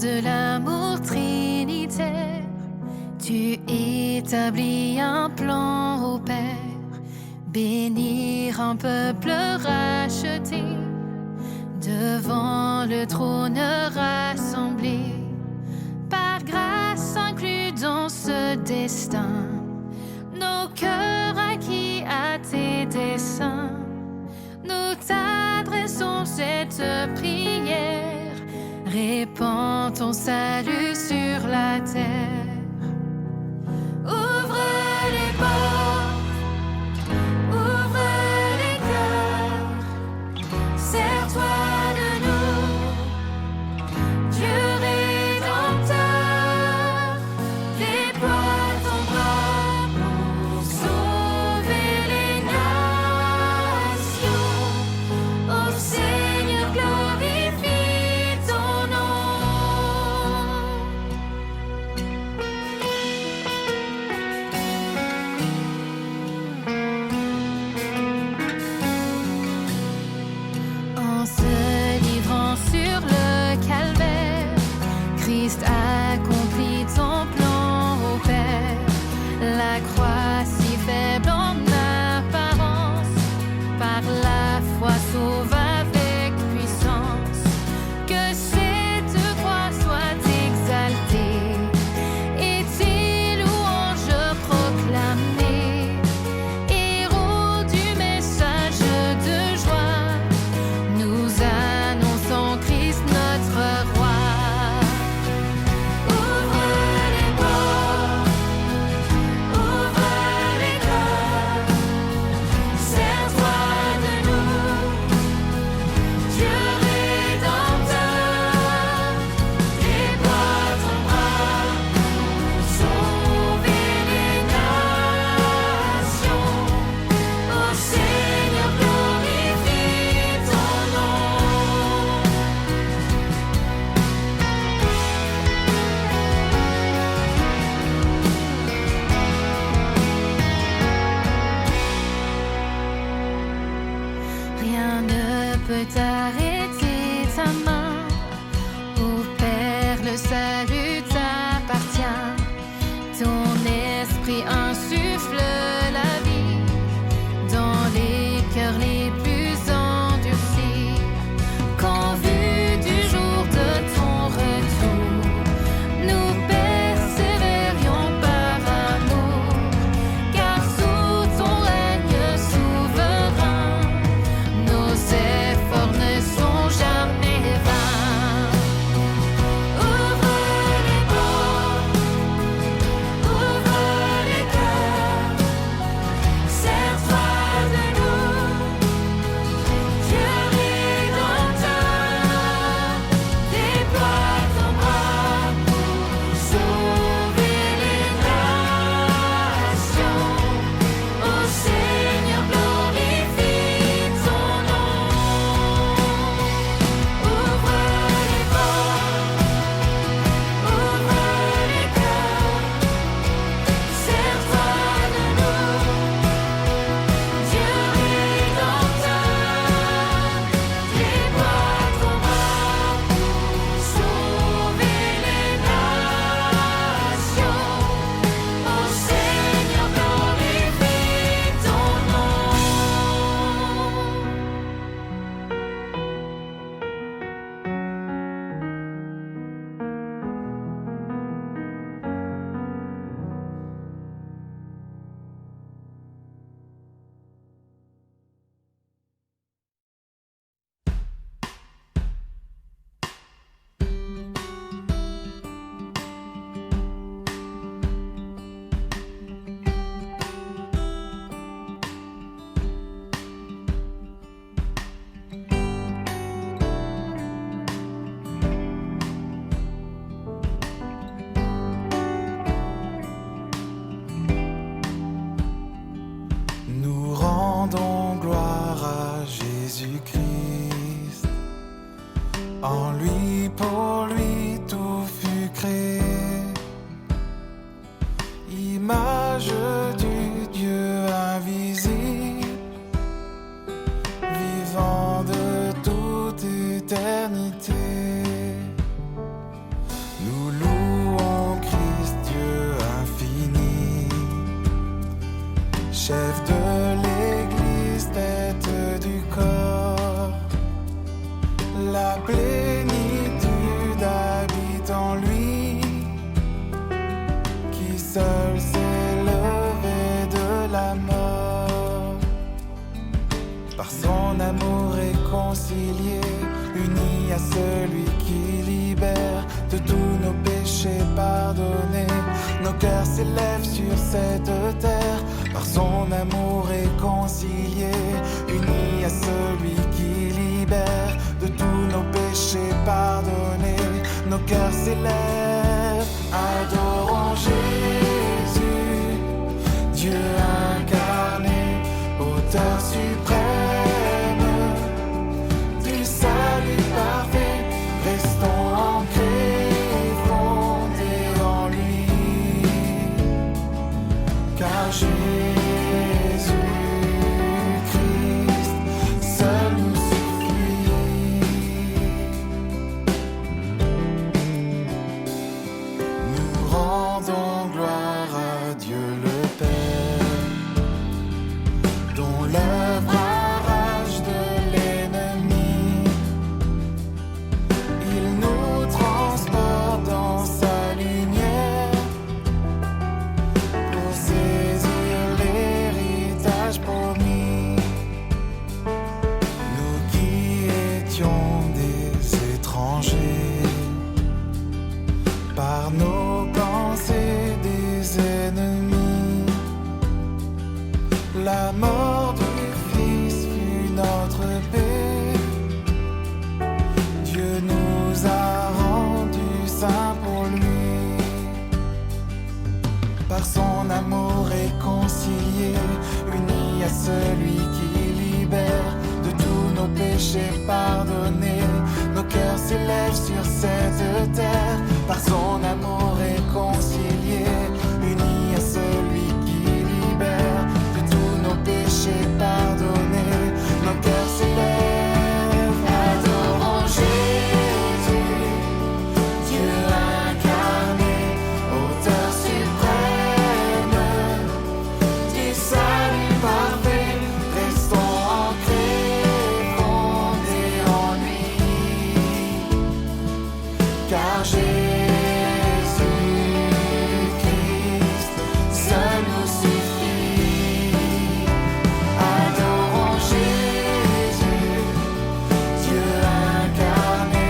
de l'amour trinitaire, tu établis un plan au Père, bénir un peuple racheté, devant le trône rassemblé, par grâce inclus dans ce destin, nos cœurs acquis à tes desseins. Nous t'adressons cette prière, répands ton salut sur la terre. Ouvre les portes, ouvre les cœurs, sers-toi de nous, Dieu rédempteur, déploie ton bras pour sauver les nations. Ô Seigneur, glorifie ton nom. En se livrant sur le calvaire, Christ accomplit ton plan au Père. La croix si faible en apparence, par la foi sauve avec puissance. Que cette croix soit exaltée et tes louanges proclamées. Héros du message de joie, nous annonçons Christ notre roi. Ouvre les portes, ouvre les cœurs, sers-toi de nous, Dieu rédempteur, déploie ton bras pour sauver les nations. Ô Seigneur, glorifie ton nom. Rien ne peut arrêter ta main. Ô Père, le salut t'appartient. Ton esprit insuffle la vie dans les cœurs les plus endurcis. Qu'en vue du jour de ton retour, nous persévérions par amour, car sous ton règne souverain, nos efforts ne sont jamais vains. Ouvre les portes, ouvre les cœurs, sers-toi de nous, Dieu rédempteur, déploie ton bras pour sauver les nations. Ô Seigneur, glorifie ton nom. Ouvre les portes, ouvre les cœurs, sers-toi de nous, Dieu rédempteur, déploie ton bras pour sauver les nations. Ô Seigneur, glorifie ton nom. Nous rendons gloire à Jésus-Christ. En lui, pour lui, tout fut créé. Image du Dieu invisible, vivant de toute éternité. chef de l'Église, tête du corps. La plénitude habite en lui, qui seul s'est levé de la mort. Par son amour réconcilié, uni à celui qui libère, de tous nos péchés pardonnés, nos cœurs s'élèvent sur cette terre. Par son amour réconcilié, unis à celui qui libère, de tous nos péchés pardonnés, nos cœurs s'élèvent. Adorons Jésus, Dieu incarné, auteur suprême du salut parfait. Restons ancrés, fondés en lui, car Jésus-Christ seul nous suffit. Nous rendons gloire à Dieu le Père, dont l'œuvre arrache de l'ennemi. Il nous transporte dans sa lumière pour saisir l'héritage promis. Nous qui étions des étrangers, par nos pensées des ennemis, la mort du Fils fut notre paix. Dieu nous a rendus saints pour lui. Par son amour réconcilié, unis à celui qui libère, de tous nos péchés pardonnés, nos cœurs s'élèvent sur cette terre. Par son amour réconcilié, unis à celui qui libère, de tous nos péchés pardonnés, nos cœurs s'élèvent. Adorons Jésus, Dieu incarné, auteur suprême du salut parfait. Restons ancrés, fondés en lui, car Jésus-Christ seul nous suffit. Adorons Jésus, Dieu incarné,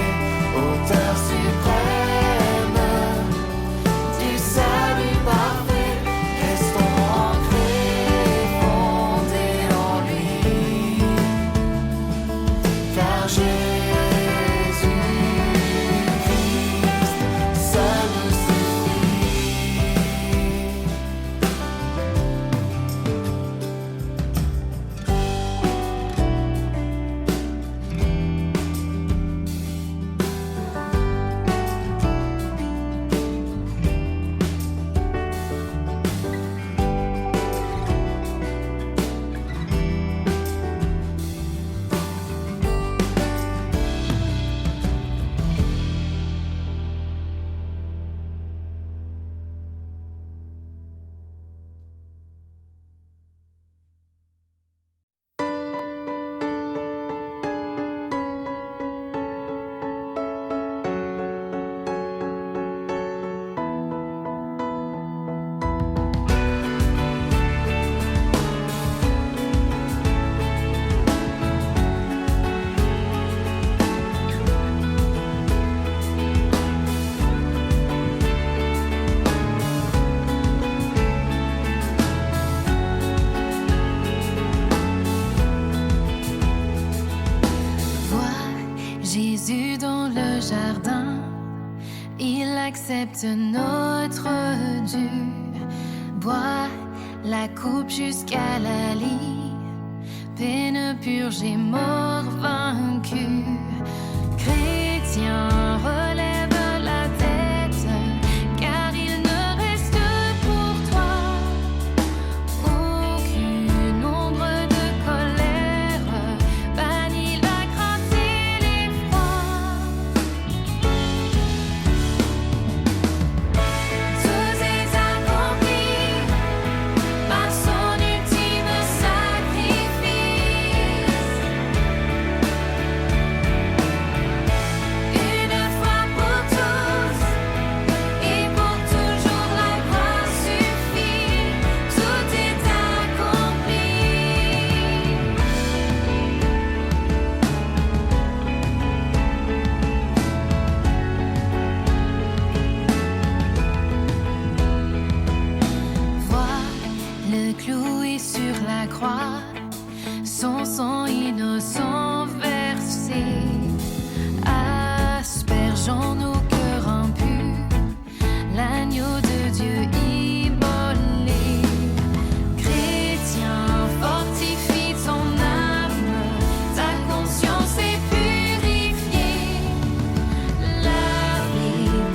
auteur suprême du salut parfait. Restons ancrés, fondés en lui, car Jésus-Christ seul nous suffit. Jésus dans le jardin, il accepte notre dû, boit la coupe jusqu'à la lie, peine purgée, mort vaincue. Chrétien, relève la tête, car il ne reste pour toi aucune ombre de colère, bannis la crainte et l'effroi. Tout est accompli par son ultime la croix, son sang innocent versé, aspergeant nos cœurs impurs, l'agneau de Dieu immolé. Chrétien, fortifie ton âme, ta conscience est purifiée, lavé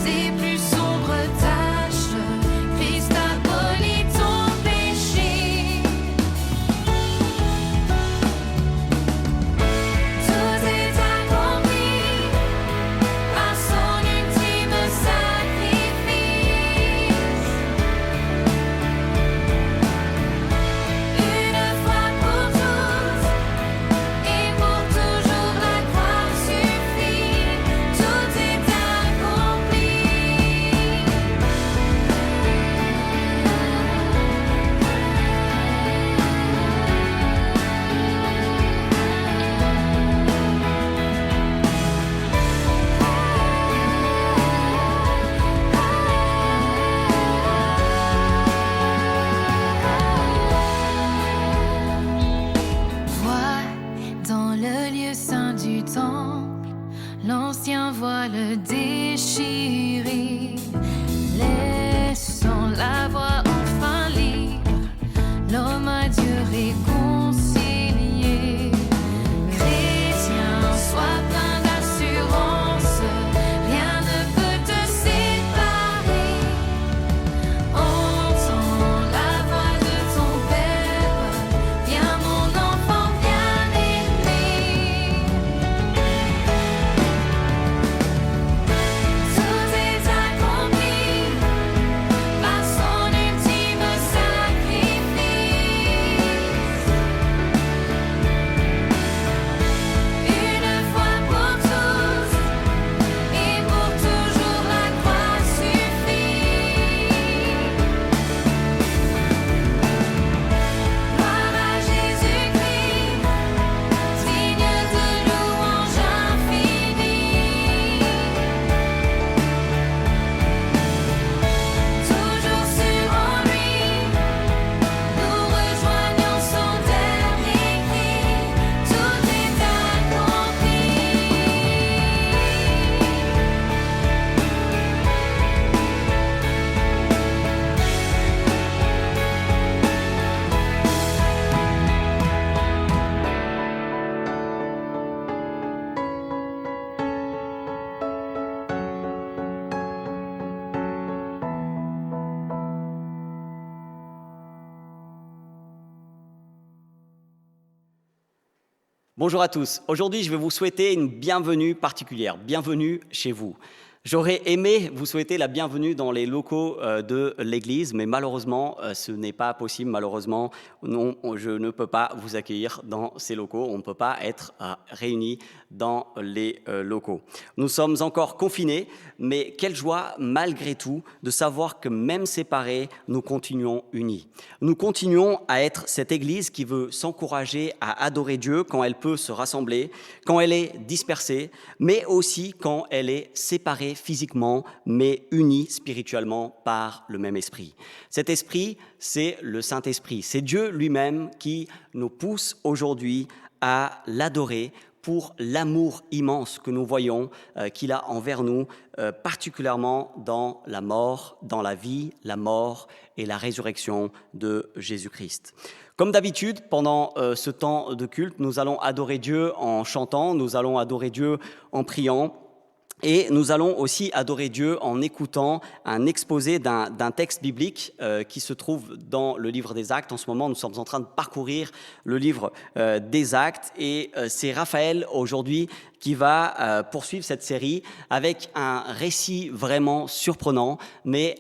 des plus sombres taches, Christ abolit ton péché. Tout est accompli par son ultime sacrifice. Une fois pour tous et pour toujours la croix suffit. Tout est accompli. Vois dans le lieu saint du temple l'ancien voile déchiré, laissant la voie enfin libre, l'homme à Dieu réconcilié. Chrétien, sois plein d'assurance, rien ne peut te séparer. Entends la voix de ton Père, viens mon enfant bien-aimé. Tout est accompli par son ultime sacrifice. Une fois pour tous et pour toujours la croix suffit. Gloire à Jésus-Christ, signe de louange infinie. Toujours sur en lui, nous rejoignons son dernier cri. Tout est accompli. Bonjour à tous. Aujourd'hui, je vais vous souhaiter une bienvenue particulière. Bienvenue chez vous. J'aurais aimé vous souhaiter la bienvenue dans les locaux de l'église, mais malheureusement, ce n'est pas possible. Malheureusement, non, je ne peux pas vous accueillir dans ces locaux. On ne peut pas être réunis dans les locaux. Nous sommes encore confinés, mais quelle joie, malgré tout, de savoir que même séparés, nous continuons unis. Nous continuons à être cette église qui veut s'encourager à adorer Dieu quand elle peut se rassembler, quand elle est dispersée, mais aussi quand elle est séparée physiquement, mais unis spirituellement par le même esprit. Cet esprit, c'est le Saint-Esprit. C'est Dieu lui-même qui nous pousse aujourd'hui à l'adorer pour l'amour immense que nous voyons qu'il a envers nous, particulièrement dans la mort, dans la vie, la mort et la résurrection de Jésus-Christ. Comme d'habitude, pendant ce temps de culte, nous allons adorer Dieu en chantant, nous allons adorer Dieu en priant. Et nous allons aussi adorer Dieu en écoutant un exposé d'un texte biblique qui se trouve dans le livre des Actes. En ce moment, nous sommes en train de parcourir le livre des Actes et c'est Raphaël aujourd'hui qui va poursuivre cette série avec un récit vraiment surprenant, mais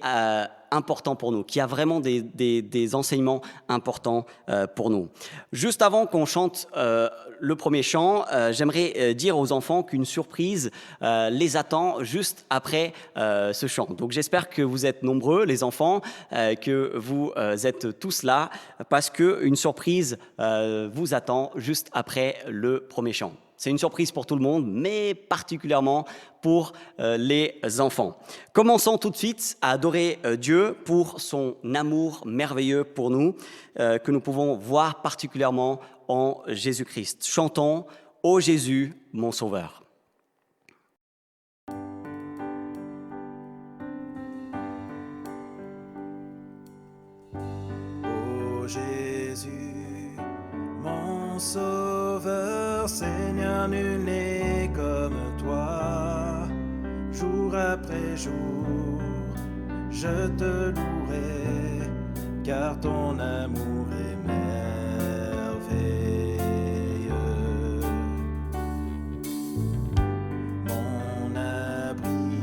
important pour nous, qui a vraiment des enseignements importants pour nous. Juste avant qu'on chante le premier chant, j'aimerais dire aux enfants qu'une surprise les attend juste après ce chant. Donc j'espère que vous êtes nombreux, les enfants, que vous êtes tous là, parce qu'une surprise vous attend juste après le premier chant. C'est une surprise pour tout le monde, mais particulièrement pour les enfants. Commençons tout de suite à adorer Dieu pour son amour merveilleux pour nous, que nous pouvons voir particulièrement en Jésus-Christ. Chantons « Ô Jésus, mon Sauveur ». Ô Jésus, mon Sauveur, Seigneur, nul n'est comme toi. Jour après jour, je te louerai, car ton amour est merveilleux. Mon abri,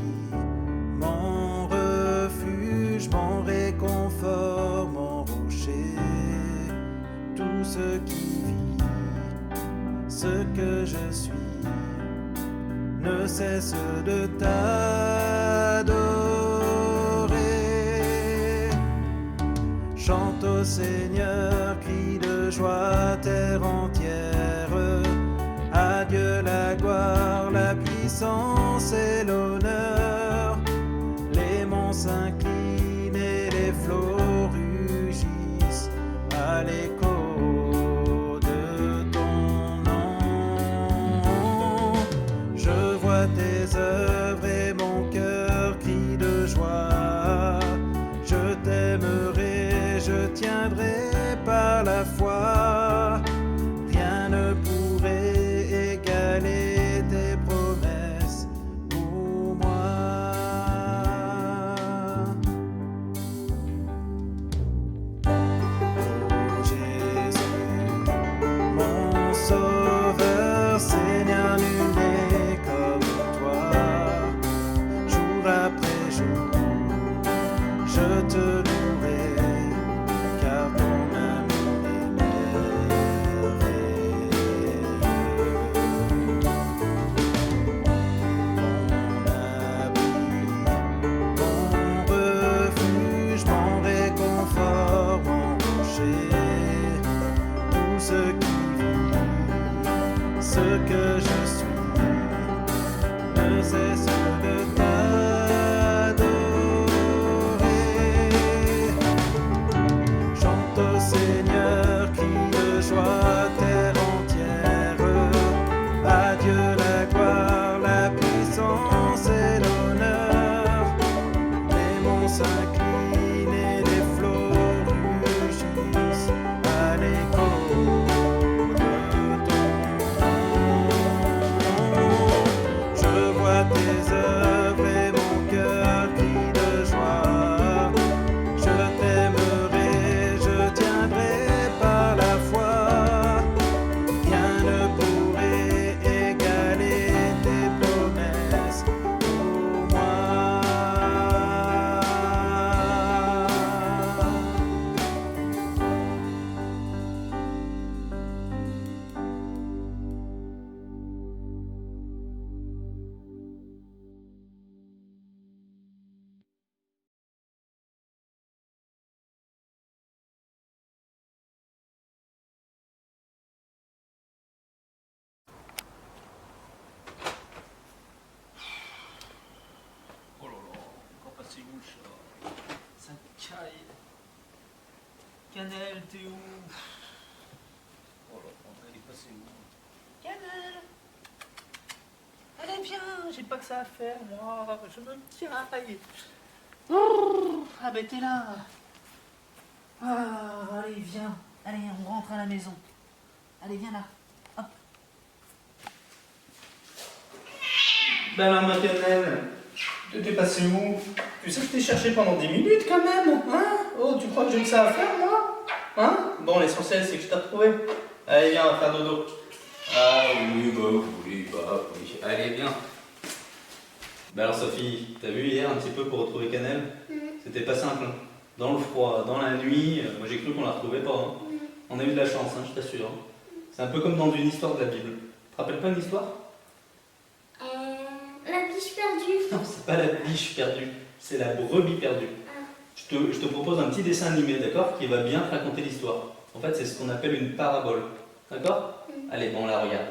mon refuge, mon réconfort, mon rocher, tout ce qui vit, ce que je suis, ne cesse de t'adorer. Chante au Seigneur, crie de joie, terre entière. À Dieu la gloire, la puissance et l'honneur. Les monts s'inclinent et les flots rugissent à l'écho de ton nom. Je vois tes œuvres et mon cœur crie de joie. Je t'aimerai, je tiendrai par la foi. Rien ne pourrait égaler tes promesses pour moi. Ô Jésus, mon Sauveur, Seigneur, nul n'est comme toi. Jour après jour, je te louerai, car ton amour est merveilleux. Mon abri, mon refuge, mon réconfort, mon rocher, tout ce qui vit, ce que je suis, ne cesse de t'adorer. Chante au Seigneur, crie de joie, terre entière. À Dieu la gloire, la puissance et l'honneur. Les monts s'inclinent et les flots rugissent à l'écho de ton nom. Je vois tes œuvres et mon cœur crie de joie. Je t'aimerai, je tiendrai par la foi. Rien ne pourrait égaler tes promesses pour moi. Oh là là, encore passé où ça? Ça caille. Cannelle, t'es où? Oh là là, elle est passée où? Cannelle! Allez, viens, j'ai pas que ça à faire, moi. Je me caille. Oh, ah ben t'es là. Ah, allez, viens. Allez, on rentre à la maison. Allez, viens là. Hop. Ben alors, ma cannelle. T'es passé où? Tu sais que je t'ai cherché pendant 10 minutes quand même, hein? Oh, tu crois que j'ai que ça à faire, moi? Hein? Bon, l'essentiel, c'est que je t'ai retrouvé. Allez, viens, on va faire dodo. Ah oui, bah oui. Allez, viens. Bah alors, Sophie, t'as vu hier un petit peu pour retrouver Cannelle? C'était pas simple. Hein. Dans le froid, dans la nuit, moi j'ai cru qu'on la retrouvait pas. Hein. On a eu de la chance, hein, je t'assure. Hein. C'est un peu comme dans une histoire de la Bible. Tu te rappelles pas une histoire? La biche perdue. Non, c'est pas la biche perdue, c'est la brebis perdue. Je te propose un petit dessin animé, d'accord, qui va bien te raconter l'histoire. En fait, c'est ce qu'on appelle une parabole. D'accord? Allez, bon, on la regarde.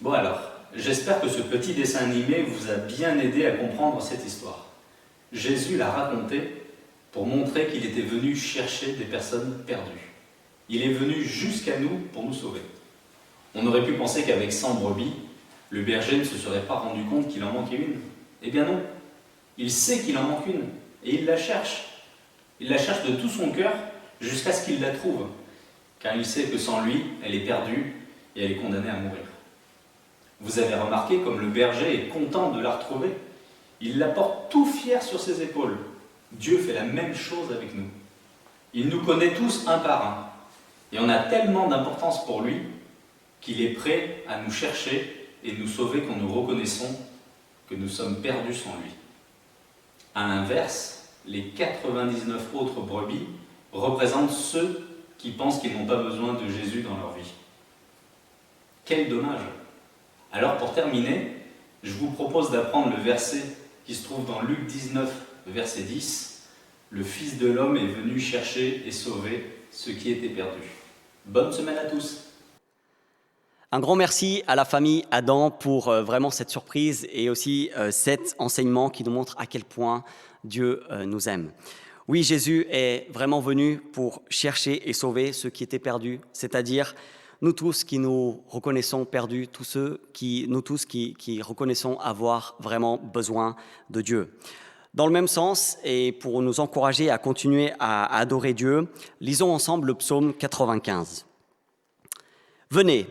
Bon alors, j'espère que ce petit dessin animé vous a bien aidé à comprendre cette histoire. Jésus l'a raconté pour montrer qu'il était venu chercher des personnes perdues. Il est venu jusqu'à nous pour nous sauver. On aurait pu penser qu'avec 100 brebis, le berger ne se serait pas rendu compte qu'il en manquait une. Eh bien non, il sait qu'il en manque une et il la cherche. Il la cherche de tout son cœur jusqu'à ce qu'il la trouve, car il sait que sans lui, elle est perdue et elle est condamnée à mourir. Vous avez remarqué comme le berger est content de la retrouver. Il la porte tout fier sur ses épaules. Dieu fait la même chose avec nous. Il nous connaît tous un par un. Et on a tellement d'importance pour lui qu'il est prêt à nous chercher et nous sauver quand nous reconnaissons que nous sommes perdus sans lui. À l'inverse, les 99 autres brebis représentent ceux qui pensent qu'ils n'ont pas besoin de Jésus dans leur vie. Quel dommage! Alors pour terminer, je vous propose d'apprendre le verset qui se trouve dans Luc 19, verset 10. Le Fils de l'homme est venu chercher et sauver ceux qui étaient perdus. Bonne semaine à tous! Un grand merci à la famille Adam pour vraiment cette surprise et aussi cet enseignement qui nous montre à quel point Dieu nous aime. Oui, Jésus est vraiment venu pour chercher et sauver ceux qui étaient perdus, c'est-à-dire nous tous qui nous reconnaissons perdus, nous tous qui reconnaissons avoir vraiment besoin de Dieu. Dans le même sens, et pour nous encourager à continuer à adorer Dieu, lisons ensemble le psaume 95. Venez,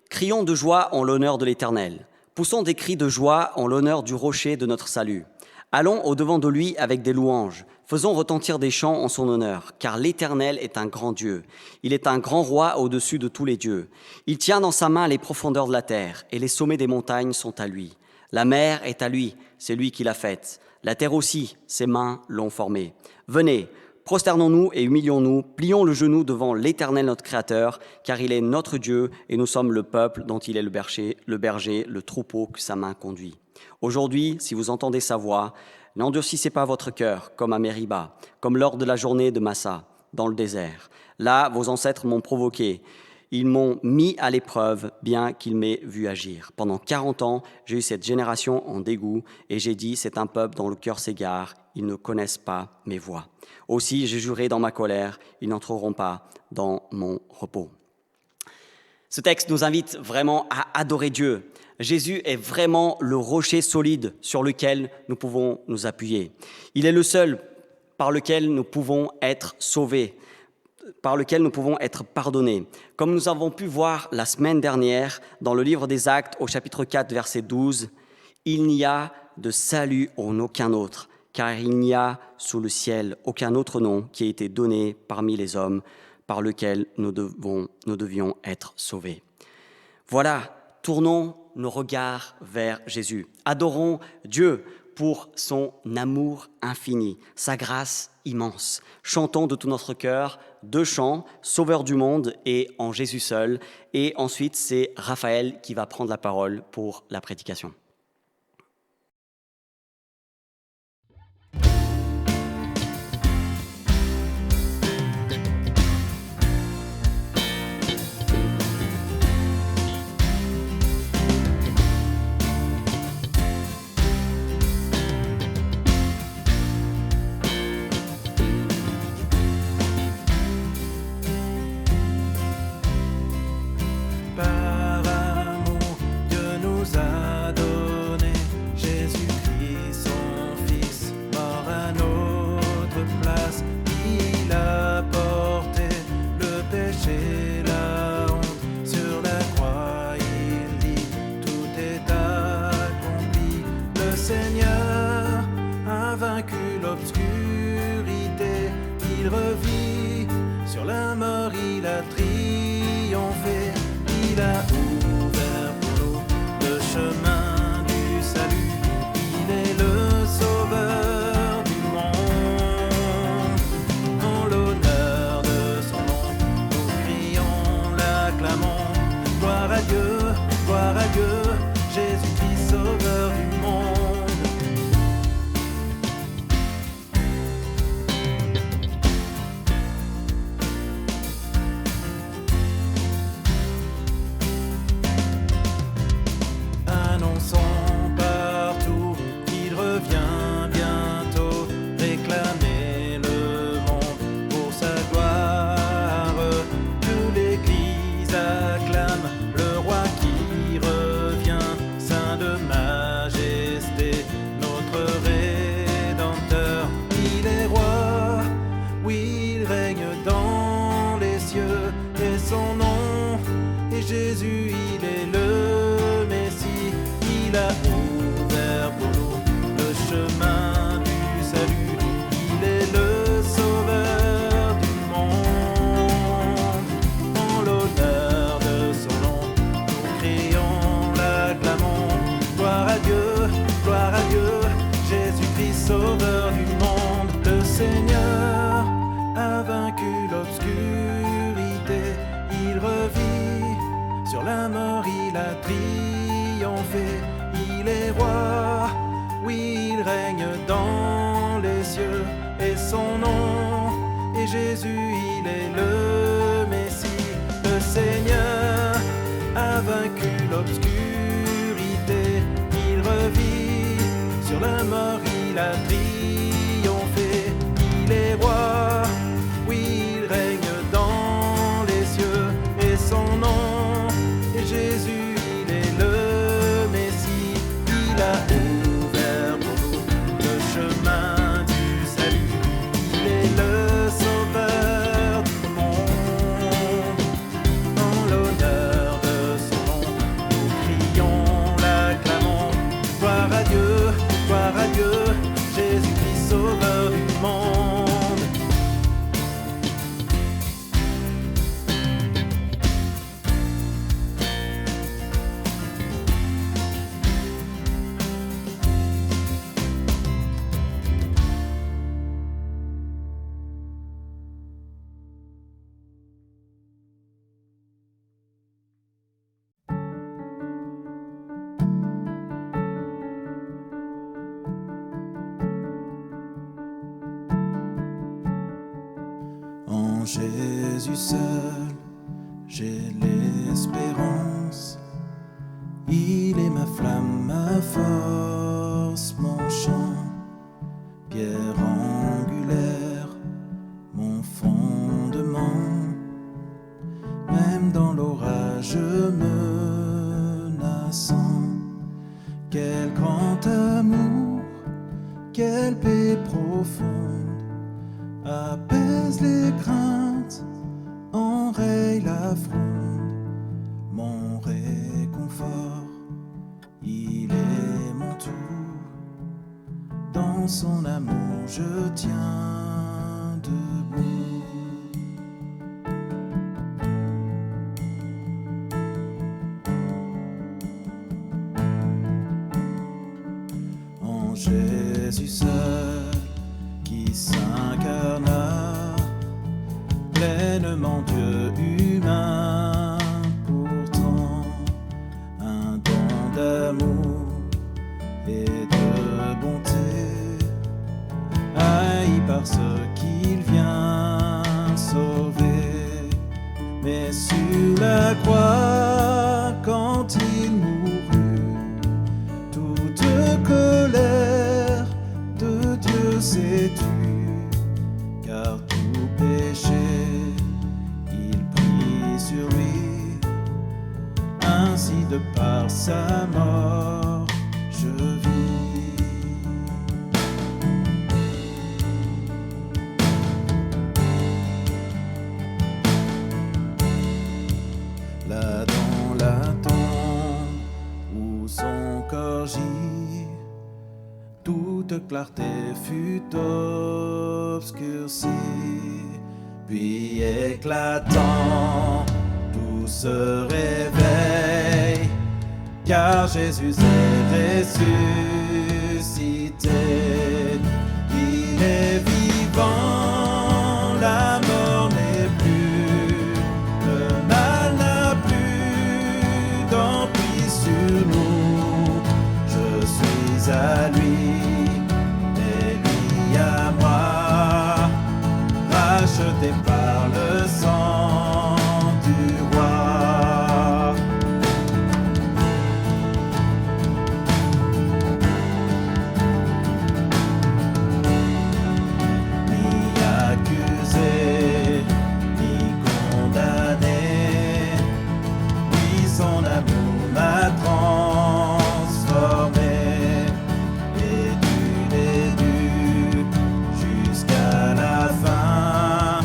crions de joie en l'honneur de l'Éternel. Poussons des cris de joie en l'honneur du rocher de notre salut. Allons au-devant de lui avec des louanges. Faisons retentir des chants en son honneur, car l'Éternel est un grand Dieu. Il est un grand roi au-dessus de tous les dieux. Il tient dans sa main les profondeurs de la terre, et les sommets des montagnes sont à lui. La mer est à lui, c'est lui qui l'a faite. La terre aussi, ses mains l'ont formée. Venez, prosternons-nous et humilions-nous, plions le genou devant l'Éternel notre Créateur, car il est notre Dieu et nous sommes le peuple dont il est le berger, le troupeau que sa main conduit. Aujourd'hui, si vous entendez sa voix, n'endurcissez pas votre cœur comme à Mériba, comme lors de la journée de Massa, dans le désert. Là, vos ancêtres m'ont provoqué. Ils m'ont mis à l'épreuve, bien qu'ils m'aient vu agir. Pendant 40 ans, j'ai eu cette génération en dégoût, et j'ai dit, c'est un peuple dont le cœur s'égare, ils ne connaissent pas mes voies. Aussi, j'ai juré dans ma colère, ils n'entreront pas dans mon repos. Ce texte nous invite vraiment à adorer Dieu. Jésus est vraiment le rocher solide sur lequel nous pouvons nous appuyer. Il est le seul par lequel nous pouvons être sauvés, par lequel nous pouvons être pardonnés. Comme nous avons pu voir la semaine dernière dans le livre des Actes au chapitre 4, verset 12, « Il n'y a de salut en aucun autre, car il n'y a sous le ciel aucun autre nom qui ait été donné parmi les hommes par lequel nous devions être sauvés. » Voilà, tournons nos regards vers Jésus. Adorons Dieu pour son amour infini, sa grâce immense. Chantons de tout notre cœur 2 chants, Sauveur du monde et En Jésus seul. Et ensuite, c'est Raphaël qui va prendre la parole pour la prédication. Par amour, Dieu nous a donné Jésus-Christ, son Fils, mort à notre place. Il a porté le péché, la honte sur la croix. Il dit, tout est accompli. Le Seigneur a vaincu l'obscurité. Il revit sur la mort, il a triomphé. Il a ouvert pour nous le chemin du salut. Il est le sauveur du monde. En l'honneur de son nom, nous crions, l'acclamons. Gloire à Dieu, Jésus-Christ, sauveur du monde. Jésus, il est le Messie. Il a ouvert pour nous le chemin du salut. Il est le sauveur du monde. En l'honneur de son nom, nous crions, l'acclamons. Gloire à Dieu, Jésus-Christ, sauveur du monde. Le Seigneur a vaincu l'obscurité. Il revit sur la mort, il a triomphé. Il est roi, oui, il règne dans les cieux. Et son nom est Jésus, il est le Messie. Le Seigneur a vaincu l'obscurité. Il revit sur la mort, il a triomphé. Il est roi, oui, il règne dans les cieux. Et son nom est Jésus, il est le Messie. Il a ouvert pour nous le chemin du salut. Il est le sauveur du monde. En l'honneur de son nom, nous crions, l'acclamons. Gloire à Dieu, Jésus-Christ, sauveur du monde. En Jésus seul, j'ai l'espérance. Il est ma flamme, ma force, mon chant, pierre angulaire, mon fondement. Même dans l'orage menaçant, quel grand amour, quelle paix profonde apaise les craintes, enraye la fronde. Mon réconfort, il est mon tout. Dans son amour, je tiens debout. En Jésus seul, qui s'incarna, pleinement Dieu humain, pourtant un don d'amour et de bonté, haï par ceux qu'il vient sauver. Mais sur la croix, quand il mourut, toute colère de Dieu s'est tue, car tout péché il prit sur lui. Ainsi de par sa mort je vis. Là dans la tombe où son corps gît, toute clarté fut obscurcie, puis éclatant, tout se réveille, car Jésus est ressuscité. Il est vivant, la mort n'est plus, le mal n'a plus d'emprise sur nous. Je suis à lui, et lui à moi, racheté par le sang du roi. Ni accusé, ni condamné, lui son amour m'a transformé. Et du début jusqu'à la fin,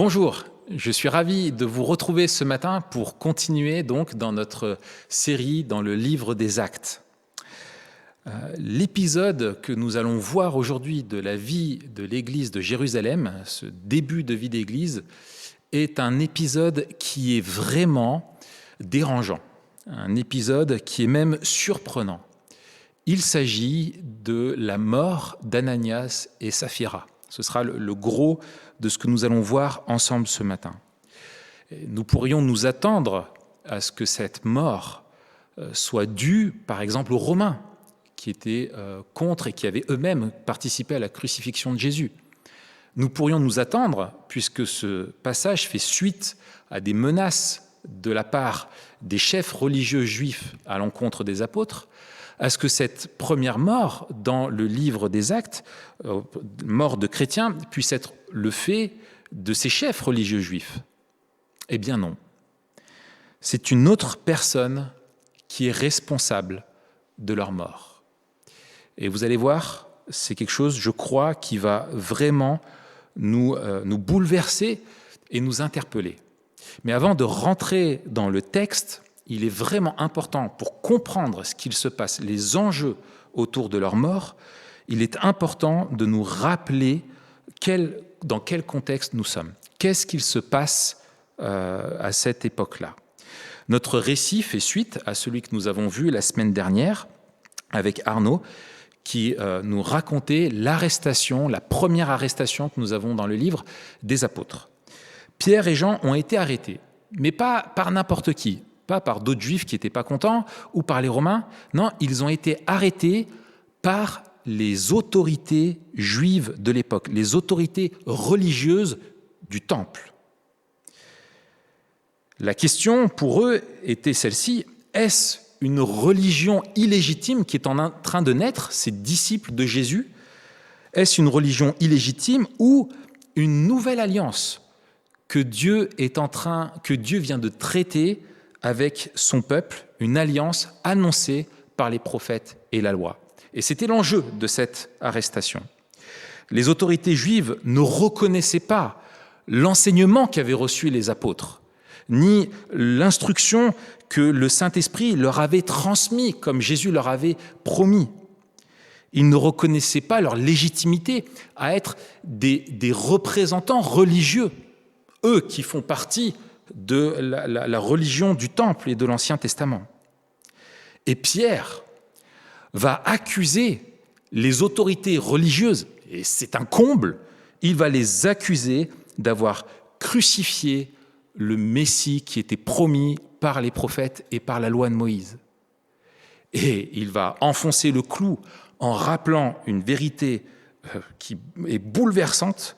Bonjour, je suis ravi de vous retrouver ce matin pour continuer donc dans notre série dans le livre des Actes. L'épisode que nous allons voir aujourd'hui de la vie de l'église de Jérusalem, ce début de vie d'église, est un épisode qui est vraiment dérangeant, un épisode qui est même surprenant. Il s'agit de la mort d'Ananias et Saphira. Ce sera le gros de ce que nous allons voir ensemble ce matin. Nous pourrions nous attendre à ce que cette mort soit due, par exemple, aux Romains, qui étaient contre et qui avaient eux-mêmes participé à la crucifixion de Jésus. Nous pourrions nous attendre, puisque ce passage fait suite à des menaces de la part des chefs religieux juifs à l'encontre des apôtres, à ce que cette première mort dans le livre des Actes, mort de chrétiens, puisse être le fait de ces chefs religieux juifs. Eh bien non. C'est une autre personne qui est responsable de leur mort. Et vous allez voir, c'est quelque chose, je crois, qui va vraiment nous bouleverser et nous interpeller. Mais avant de rentrer dans le texte, il est vraiment important, pour comprendre ce qu'il se passe, les enjeux autour de leur mort, il est important de nous rappeler dans quel contexte nous sommes. Qu'est-ce qu'il se passe à cette époque-là ? Notre récit fait suite à celui que nous avons vu la semaine dernière avec Arnaud, qui nous racontait l'arrestation, la première arrestation que nous avons dans le livre des apôtres. Pierre et Jean ont été arrêtés, mais pas par n'importe qui, pas par d'autres juifs qui n'étaient pas contents ou par les Romains. Non, ils ont été arrêtés par les autorités juives de l'époque, les autorités religieuses du temple. La question pour eux était celle-ci: est-ce une religion illégitime qui est en train de naître, ces disciples de Jésus? Est-ce une religion illégitime ou une nouvelle alliance que Dieu vient de traiter avec son peuple, une alliance annoncée par les prophètes et la loi? Et c'était l'enjeu de cette arrestation. Les autorités juives ne reconnaissaient pas l'enseignement qu'avaient reçu les apôtres, ni l'instruction que le Saint-Esprit leur avait transmis, comme Jésus leur avait promis. Ils ne reconnaissaient pas leur légitimité à être des représentants religieux, eux qui font partie de la religion du Temple et de l'Ancien Testament. Et Pierre va accuser les autorités religieuses, et c'est un comble, il va les accuser d'avoir crucifié le Messie qui était promis par les prophètes et par la loi de Moïse. Et il va enfoncer le clou en rappelant une vérité qui est bouleversante.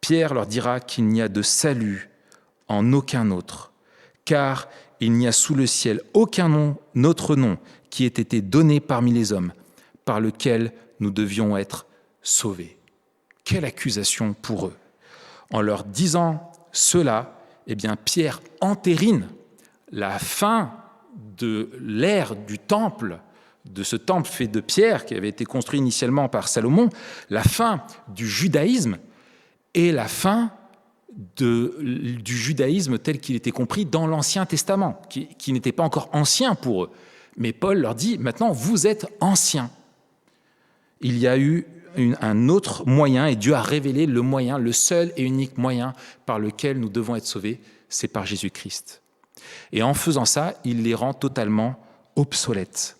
Pierre leur dira qu'il n'y a de salut en aucun autre, car il n'y a sous le ciel aucun autre nom qui ait été donné parmi les hommes, par lequel nous devions être sauvés. Quelle accusation pour eux! En leur disant cela, eh bien, Pierre entérine la fin de l'ère du temple, de ce temple fait de pierre qui avait été construit initialement par Salomon, la fin du judaïsme et la fin du judaïsme tel qu'il était compris dans l'Ancien Testament, qui n'était pas encore ancien pour eux. Mais Paul leur dit, maintenant, vous êtes anciens. Il y a eu un autre moyen, et Dieu a révélé le moyen, le seul et unique moyen par lequel nous devons être sauvés, c'est par Jésus-Christ. Et en faisant ça, il les rend totalement obsolètes.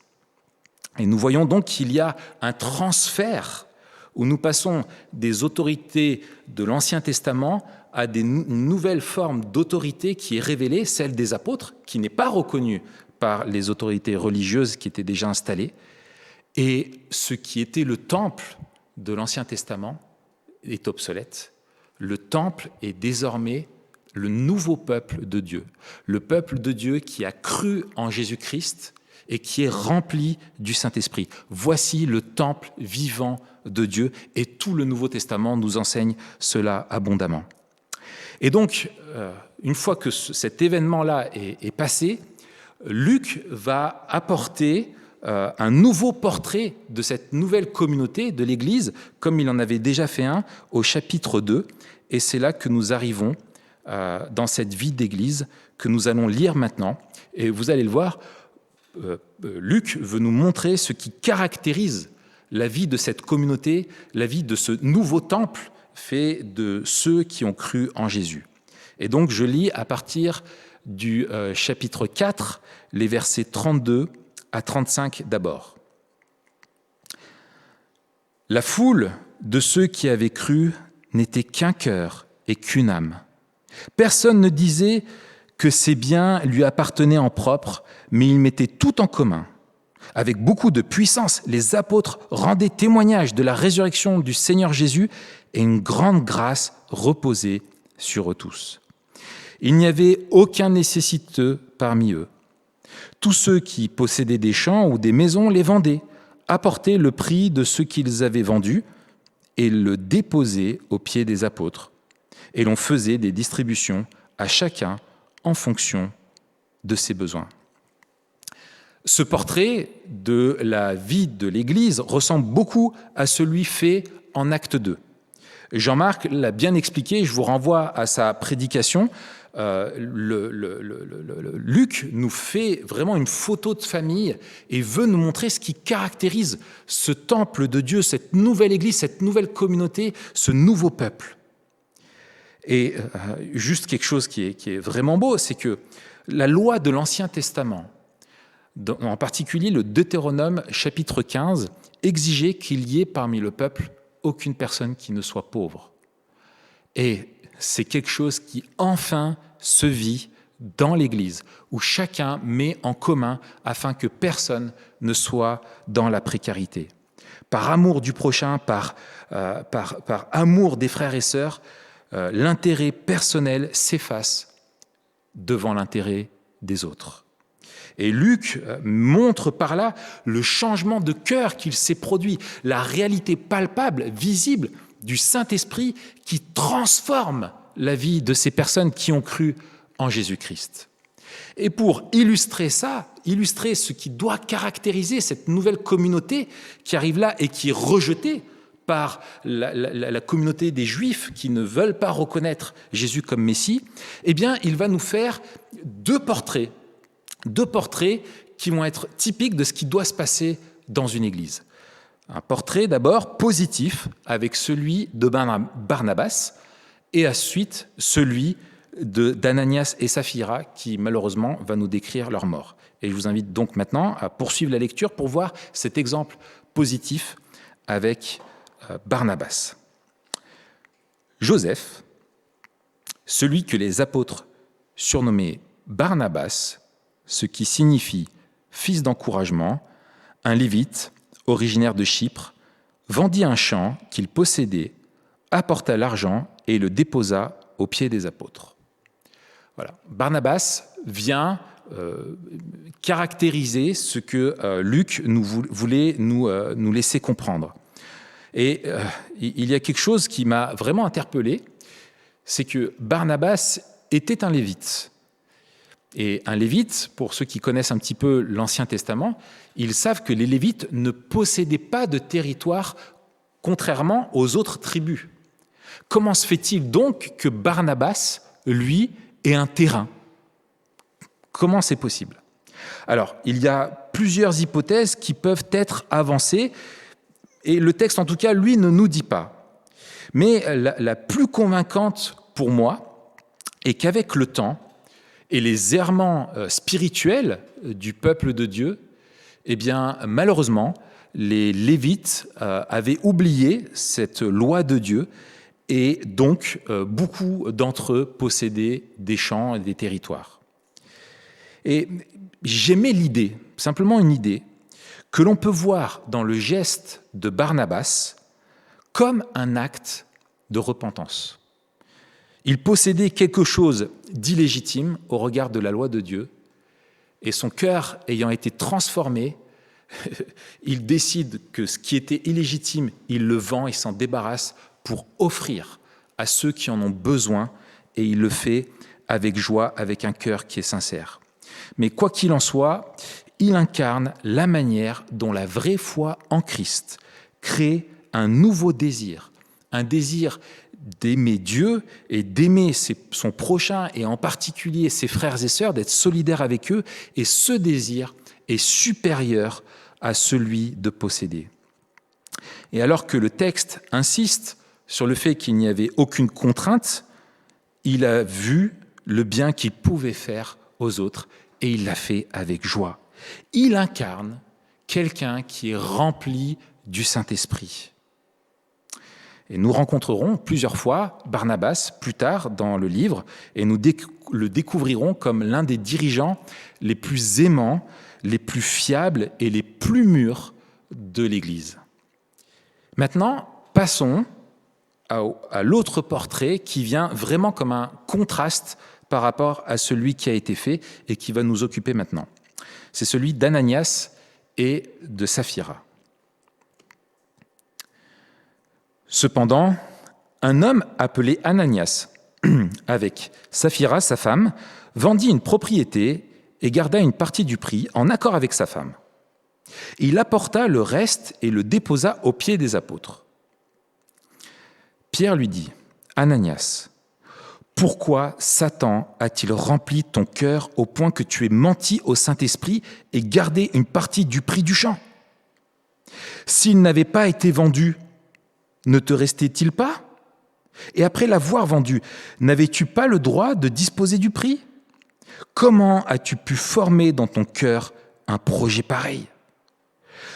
Et nous voyons donc qu'il y a un transfert où nous passons des autorités de l'Ancien Testament à une nouvelle forme d'autorité qui est révélée, celle des apôtres, qui n'est pas reconnue par les autorités religieuses qui étaient déjà installées. Et ce qui était le temple de l'Ancien Testament est obsolète. Le temple est désormais le nouveau peuple de Dieu. Le peuple de Dieu qui a cru en Jésus-Christ et qui est rempli du Saint-Esprit. Voici le temple vivant de Dieu et tout le Nouveau Testament nous enseigne cela abondamment. Et donc, une fois que cet événement-là est passé, Luc va apporter un nouveau portrait de cette nouvelle communauté de l'Église, comme il en avait déjà fait un au chapitre 2. Et c'est là que nous arrivons dans cette vie d'Église que nous allons lire maintenant. Et vous allez le voir, Luc veut nous montrer ce qui caractérise la vie de cette communauté, la vie de ce nouveau temple fait de ceux qui ont cru en Jésus. Et donc je lis à partir du chapitre 4, les versets 32 à 35 d'abord. La foule de ceux qui avaient cru n'était qu'un cœur et qu'une âme. Personne ne disait que ses biens lui appartenaient en propre, mais ils mettaient tout en commun. Avec beaucoup de puissance, les apôtres rendaient témoignage de la résurrection du Seigneur Jésus et une grande grâce reposait sur eux tous. Il n'y avait aucun nécessiteux parmi eux. Tous ceux qui possédaient des champs ou des maisons les vendaient, apportaient le prix de ce qu'ils avaient vendu et le déposaient aux pieds des apôtres. Et l'on faisait des distributions à chacun en fonction de ses besoins. Ce portrait de la vie de l'Église ressemble beaucoup à celui fait en Acte 2. Jean-Marc l'a bien expliqué, je vous renvoie à sa prédication. Luc nous fait vraiment une photo de famille et veut nous montrer ce qui caractérise ce temple de Dieu, cette nouvelle Église, cette nouvelle communauté, ce nouveau peuple. Et juste quelque chose qui est vraiment beau, c'est que la loi de l'Ancien Testament, en particulier le Deutéronome chapitre 15, exigeait qu'il y ait parmi le peuple aucune personne qui ne soit pauvre. Et c'est quelque chose qui enfin se vit dans l'Église, où chacun met en commun afin que personne ne soit dans la précarité. Par amour du prochain, par amour des frères et sœurs, l'intérêt personnel s'efface devant l'intérêt des autres. Et Luc montre par là le changement de cœur qu'il s'est produit, la réalité palpable, visible du Saint-Esprit qui transforme la vie de ces personnes qui ont cru en Jésus-Christ. Et pour illustrer ça, illustrer ce qui doit caractériser cette nouvelle communauté qui arrive là et qui est rejetée par la communauté des Juifs qui ne veulent pas reconnaître Jésus comme Messie, eh bien, il va nous faire deux portraits qui vont être typiques de ce qui doit se passer dans une église. Un portrait d'abord positif avec celui de Barnabas et ensuite celui d'Ananias et Saphira qui malheureusement va nous décrire leur mort. Et je vous invite donc maintenant à poursuivre la lecture pour voir cet exemple positif avec Barnabas. Joseph, celui que les apôtres surnommaient Barnabas, ce qui signifie fils d'encouragement, un lévite originaire de Chypre, vendit un champ qu'il possédait, apporta l'argent et le déposa aux pieds des apôtres. Voilà. Barnabas vient caractériser ce que Luc voulait nous laisser comprendre. Et il y a quelque chose qui m'a vraiment interpellé, c'est que Barnabas était un lévite. Et un lévite, pour ceux qui connaissent un petit peu l'Ancien Testament, ils savent que les lévites ne possédaient pas de territoire contrairement aux autres tribus. Comment se fait-il donc que Barnabas, lui, ait un terrain ? Comment c'est possible ? Alors, il y a plusieurs hypothèses qui peuvent être avancées, et le texte, en tout cas, lui, ne nous dit pas. Mais la plus convaincante pour moi est qu'avec le temps, et les errements spirituels du peuple de Dieu, eh bien, malheureusement, les Lévites avaient oublié cette loi de Dieu et donc beaucoup d'entre eux possédaient des champs et des territoires. Et j'aimais l'idée, simplement une idée, que l'on peut voir dans le geste de Barnabas comme un acte de repentance. Il possédait quelque chose d'illégitime au regard de la loi de Dieu, et son cœur ayant été transformé, il décide que ce qui était illégitime, il le vend et s'en débarrasse pour offrir à ceux qui en ont besoin, et il le fait avec joie, avec un cœur qui est sincère. Mais quoi qu'il en soit, il incarne la manière dont la vraie foi en Christ crée un nouveau désir, un désir d'aimer Dieu et d'aimer son prochain et en particulier ses frères et sœurs, d'être solidaire avec eux, et ce désir est supérieur à celui de posséder. Et alors que le texte insiste sur le fait qu'il n'y avait aucune contrainte, il a vu le bien qu'il pouvait faire aux autres et il l'a fait avec joie. Il incarne quelqu'un qui est rempli du Saint-Esprit. Et nous rencontrerons plusieurs fois Barnabas plus tard dans le livre et nous le découvrirons comme l'un des dirigeants les plus aimants, les plus fiables et les plus mûrs de l'Église. Maintenant, passons à l'autre portrait qui vient vraiment comme un contraste par rapport à celui qui a été fait et qui va nous occuper maintenant. C'est celui d'Ananias et de Saphira. Cependant, un homme appelé Ananias, avec Saphira, sa femme, vendit une propriété et garda une partie du prix en accord avec sa femme. Il apporta le reste et le déposa aux pieds des apôtres. Pierre lui dit, « Ananias, pourquoi Satan a-t-il rempli ton cœur au point que tu aies menti au Saint-Esprit et gardé une partie du prix du champ ? S'il n'avait pas été vendu, ne te restait-il pas ? Et après l'avoir vendu, n'avais-tu pas le droit de disposer du prix ? Comment as-tu pu former dans ton cœur un projet pareil ?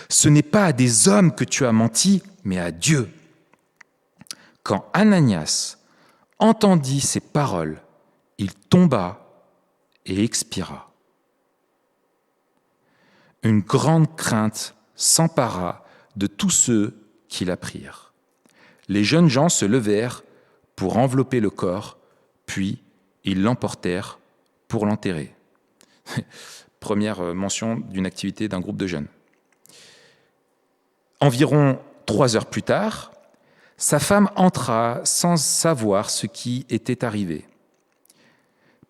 Ce n'est pas à des hommes que tu as menti, mais à Dieu. » Quand Ananias entendit ces paroles, il tomba et expira. Une grande crainte s'empara de tous ceux qui l'apprirent. Les jeunes gens se levèrent pour envelopper le corps, puis ils l'emportèrent pour l'enterrer. Première mention d'une activité d'un groupe de jeunes. Environ 3 heures plus tard, sa femme entra sans savoir ce qui était arrivé.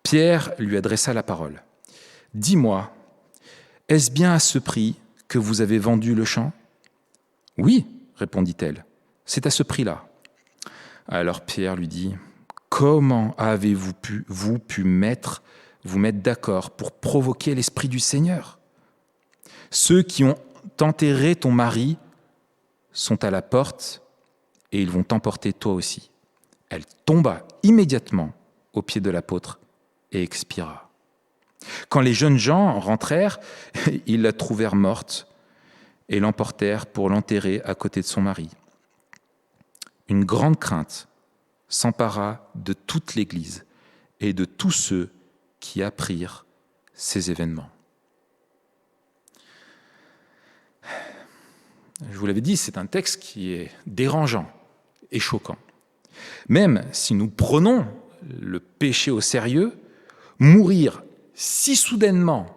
Pierre lui adressa la parole. « Dis-moi, est-ce bien à ce prix que vous avez vendu le champ ?»« Oui, répondit-elle, c'est à ce prix-là. » Alors Pierre lui dit, « Comment avez-vous pu vous mettre d'accord pour provoquer l'Esprit du Seigneur ? Ceux qui ont enterré ton mari sont à la porte et ils vont t'emporter toi aussi. » Elle tomba immédiatement aux pieds de l'apôtre et expira. Quand les jeunes gens rentrèrent, ils la trouvèrent morte et l'emportèrent pour l'enterrer à côté de son mari. Une grande crainte s'empara de toute l'Église et de tous ceux qui apprirent ces événements. Je vous l'avais dit, c'est un texte qui est dérangeant et choquant. Même si nous prenons le péché au sérieux, mourir si soudainement,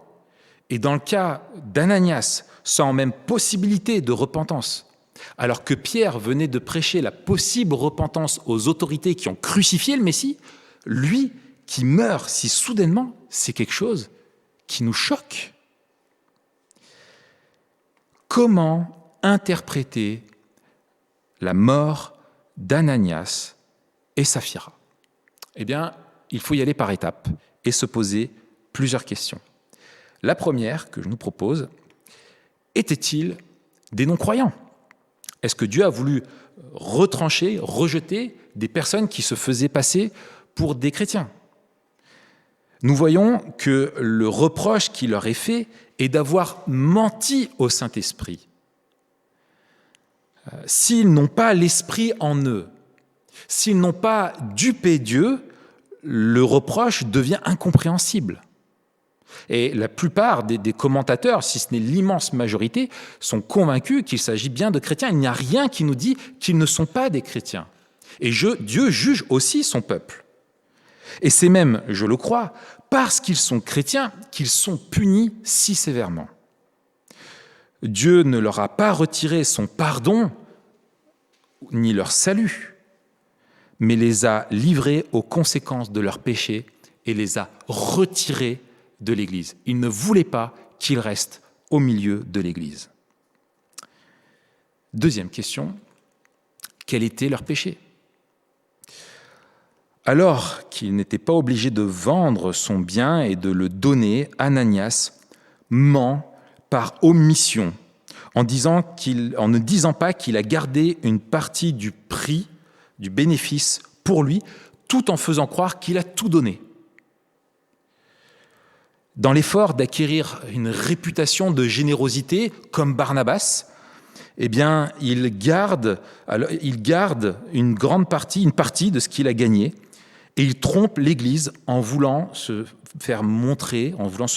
et dans le cas d'Ananias, sans même possibilité de repentance, alors que Pierre venait de prêcher la possible repentance aux autorités qui ont crucifié le Messie, lui qui meurt si soudainement, c'est quelque chose qui nous choque. Comment interpréter la mort d'Ananias et Saphira? Eh bien, il faut y aller par étapes et se poser plusieurs questions. La première que je nous propose, étaient-ils des non-croyants ? Est-ce que Dieu a voulu retrancher, rejeter des personnes qui se faisaient passer pour des chrétiens ? Nous voyons que le reproche qui leur est fait est d'avoir menti au Saint-Esprit. S'ils n'ont pas l'Esprit en eux, s'ils n'ont pas dupé Dieu, le reproche devient incompréhensible. Et la plupart des commentateurs, si ce n'est l'immense majorité, sont convaincus qu'il s'agit bien de chrétiens. Il n'y a rien qui nous dit qu'ils ne sont pas des chrétiens. Et Dieu juge aussi son peuple. Et c'est même, je le crois, parce qu'ils sont chrétiens qu'ils sont punis si sévèrement. Dieu ne leur a pas retiré son pardon ni leur salut, mais les a livrés aux conséquences de leurs péchés et les a retirés de l'Église. Il ne voulait pas qu'ils restent au milieu de l'Église. Deuxième question, quel était leur péché ? Alors qu'il n'était pas obligé de vendre son bien et de le donner, Ananias ment par omission en ne disant pas qu'il a gardé une partie du prix, du bénéfice pour lui, tout en faisant croire qu'il a tout donné. Dans l'effort d'acquérir une réputation de générosité comme Barnabas, eh bien, il garde une partie de ce qu'il a gagné, et il trompe l'Église en voulant se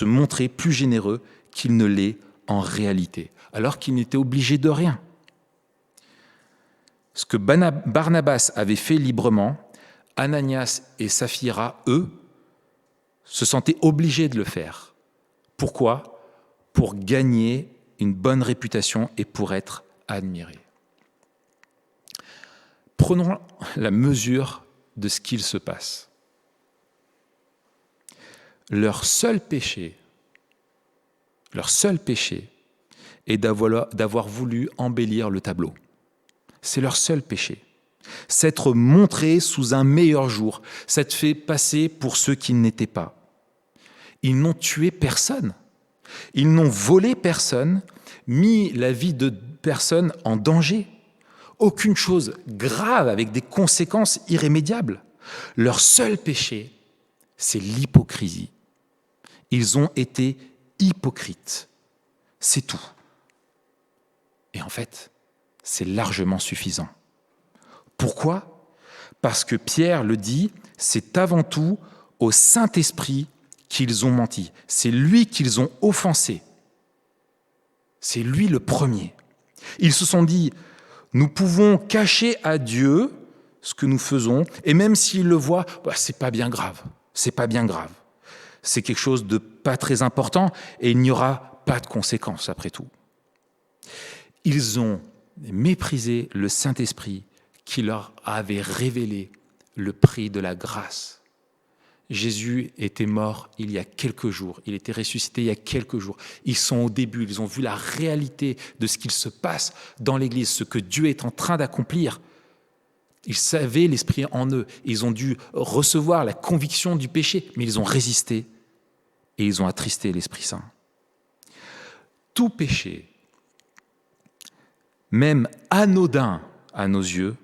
montrer plus généreux qu'il ne l'est en réalité, alors qu'il n'était obligé de rien. Ce que Barnabas avait fait librement, Ananias et Saphira, eux, se sentaient obligés de le faire. Pourquoi ? Pour gagner une bonne réputation et pour être admirés. Prenons la mesure de ce qu'il se passe. Leur seul péché est d'avoir voulu embellir le tableau. C'est leur seul péché. S'être montré sous un meilleur jour, s'être fait passer pour ceux qu'ils n'étaient pas. Ils n'ont tué personne. Ils n'ont volé personne, mis la vie de personne en danger. Aucune chose grave avec des conséquences irrémédiables. Leur seul péché, c'est l'hypocrisie. Ils ont été hypocrites. C'est tout. Et en fait, c'est largement suffisant. Pourquoi ? Parce que Pierre le dit, c'est avant tout au Saint-Esprit qu'ils ont menti. C'est lui qu'ils ont offensé. C'est lui le premier. Ils se sont dit, nous pouvons cacher à Dieu ce que nous faisons, et même s'il le voit, c'est pas bien grave. C'est pas bien grave. C'est quelque chose de pas très important, et il n'y aura pas de conséquences après tout. Ils ont méprisé le Saint-Esprit qui leur avait révélé le prix de la grâce. Jésus était mort il y a quelques jours, il était ressuscité il y a quelques jours. Ils sont au début, ils ont vu la réalité de ce qu'il se passe dans l'Église, ce que Dieu est en train d'accomplir. Ils savaient l'Esprit en eux, ils ont dû recevoir la conviction du péché, mais ils ont résisté et ils ont attristé l'Esprit Saint. Tout péché, même anodin à nos yeux,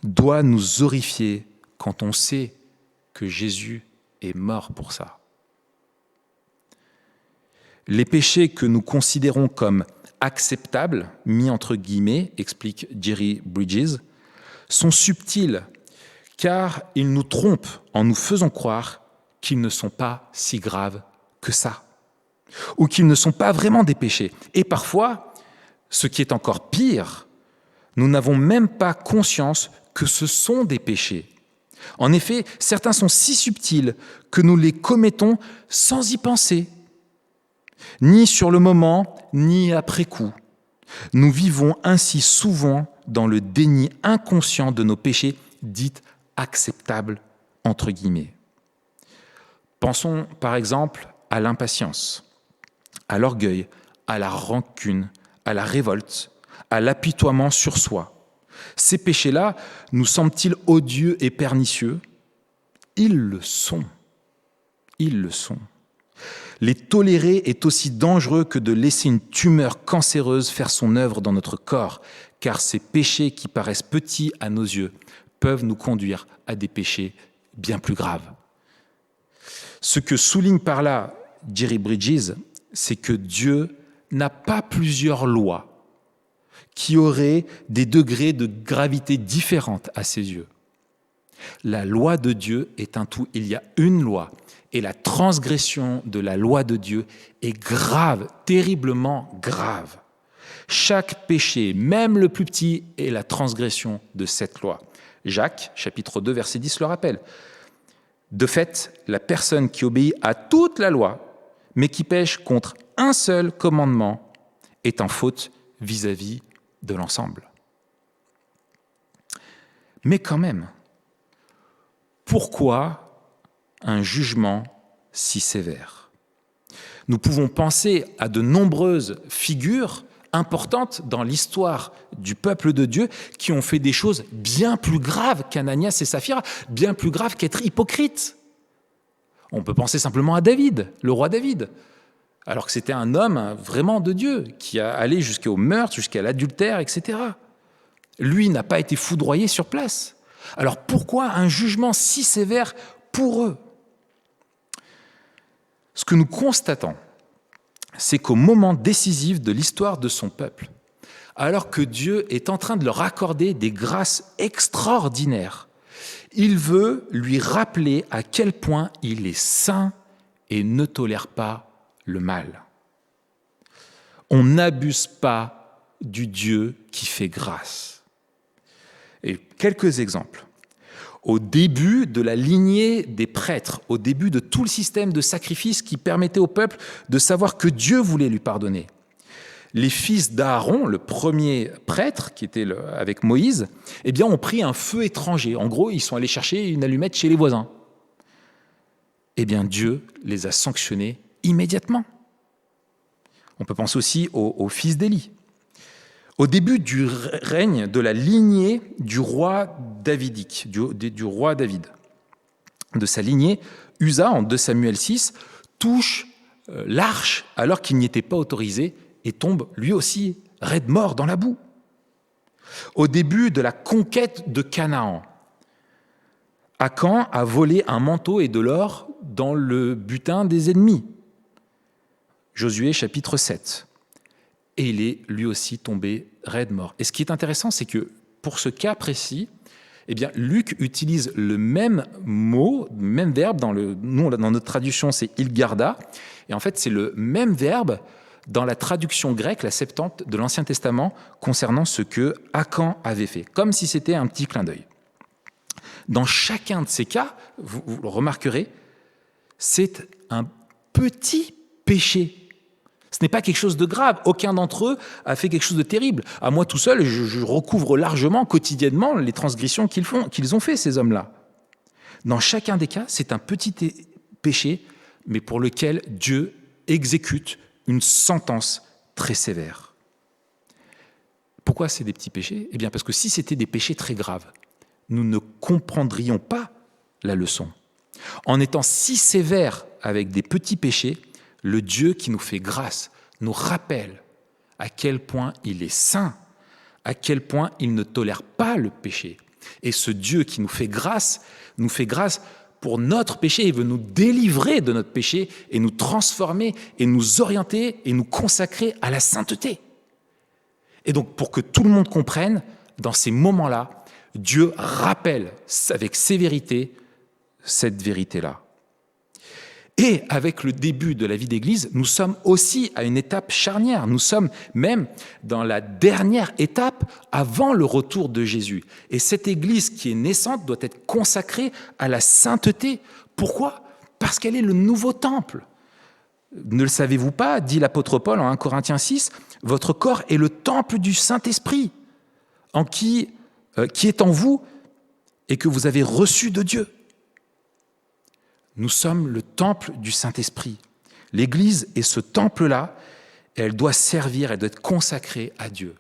doit nous horrifier quand on sait que Jésus est mort pour ça. Les péchés que nous considérons comme acceptables, mis entre guillemets, explique Jerry Bridges, sont subtils car ils nous trompent en nous faisant croire qu'ils ne sont pas si graves que ça, ou qu'ils ne sont pas vraiment des péchés. Et parfois, ce qui est encore pire, nous n'avons même pas conscience que ce sont des péchés. En effet, certains sont si subtils que nous les commettons sans y penser, ni sur le moment, ni après coup. Nous vivons ainsi souvent dans le déni inconscient de nos péchés dits acceptables, entre guillemets. Pensons par exemple à l'impatience, à l'orgueil, à la rancune, à la révolte, à l'apitoiement sur soi. Ces péchés-là nous semblent-ils odieux et pernicieux ? Ils le sont. Ils le sont. Les tolérer est aussi dangereux que de laisser une tumeur cancéreuse faire son œuvre dans notre corps, car ces péchés qui paraissent petits à nos yeux peuvent nous conduire à des péchés bien plus graves. Ce que souligne par là Jerry Bridges, c'est que Dieu n'a pas plusieurs lois qui auraient des degrés de gravité différentes à ses yeux. La loi de Dieu est un tout. Il y a une loi. Et la transgression de la loi de Dieu est grave, terriblement grave. Chaque péché, même le plus petit, est la transgression de cette loi. Jacques, chapitre 2, verset 10, le rappelle. De fait, la personne qui obéit à toute la loi, mais qui pêche contre un seul commandement, est en faute vis-à-vis de l'ensemble. Mais quand même, pourquoi un jugement si sévère ? Nous pouvons penser à de nombreuses figures importantes dans l'histoire du peuple de Dieu qui ont fait des choses bien plus graves qu'Ananias et Saphira, bien plus graves qu'être hypocrite. On peut penser simplement à David, le roi David, alors que c'était un homme vraiment de Dieu, qui a allé jusqu'au meurtre, jusqu'à l'adultère, etc. Lui n'a pas été foudroyé sur place. Alors pourquoi un jugement si sévère pour eux? Ce que nous constatons, c'est qu'au moment décisif de l'histoire de son peuple, alors que Dieu est en train de leur accorder des grâces extraordinaires, il veut lui rappeler à quel point il est saint et ne tolère pas le mal. On n'abuse pas du Dieu qui fait grâce. Et quelques exemples. Au début de la lignée des prêtres, au début de tout le système de sacrifice qui permettait au peuple de savoir que Dieu voulait lui pardonner, les fils d'Aaron, le premier prêtre qui était avec Moïse, eh bien, ont pris un feu étranger. En gros, ils sont allés chercher une allumette chez les voisins. Eh bien, Dieu les a sanctionnés immédiatement. On peut penser aussi aux fils d'Élie. Au début du règne de la lignée du roi davidique, du roi David, de sa lignée, Uza, en 2 Samuel 6, touche l'arche alors qu'il n'y était pas autorisé et tombe lui aussi raide mort dans la boue. Au début de la conquête de Canaan, Akan a volé un manteau et de l'or dans le butin des ennemis. Josué chapitre 7. Et il est lui aussi tombé raide mort. Et ce qui est intéressant, c'est que pour ce cas précis, eh bien, Luc utilise le même mot, le même verbe, dans notre traduction c'est Ilgarda, et en fait c'est le même verbe dans la traduction grecque, la Septante de l'Ancien Testament, concernant ce que Akan avait fait, comme si c'était un petit clin d'œil. Dans chacun de ces cas, vous le remarquerez, c'est un petit péché. Ce n'est pas quelque chose de grave. Aucun d'entre eux a fait quelque chose de terrible. À moi tout seul, je recouvre largement, quotidiennement, les transgressions qu'ils ont fait, ces hommes-là. Dans chacun des cas, c'est un petit péché, mais pour lequel Dieu exécute une sentence très sévère. Pourquoi c'est des petits péchés? Eh bien, parce que si c'était des péchés très graves, nous ne comprendrions pas la leçon. En étant si sévère avec des petits péchés, le Dieu qui nous fait grâce nous rappelle à quel point il est saint, à quel point il ne tolère pas le péché. Et ce Dieu qui nous fait grâce pour notre péché. Il veut nous délivrer de notre péché et nous transformer et nous orienter et nous consacrer à la sainteté. Et donc, pour que tout le monde comprenne, dans ces moments-là, Dieu rappelle avec sévérité cette vérité-là. Et avec le début de la vie d'Église, nous sommes aussi à une étape charnière. Nous sommes même dans la dernière étape avant le retour de Jésus. Et cette Église qui est naissante doit être consacrée à la sainteté. Pourquoi ? Parce qu'elle est le nouveau temple. Ne le savez-vous pas, dit l'apôtre Paul en 1 Corinthiens 6, votre corps est le temple du Saint-Esprit, qui est en vous et que vous avez reçu de Dieu. Nous sommes le temple du Saint-Esprit. L'Église est ce temple-là, et elle doit servir, elle doit être consacrée à Dieu.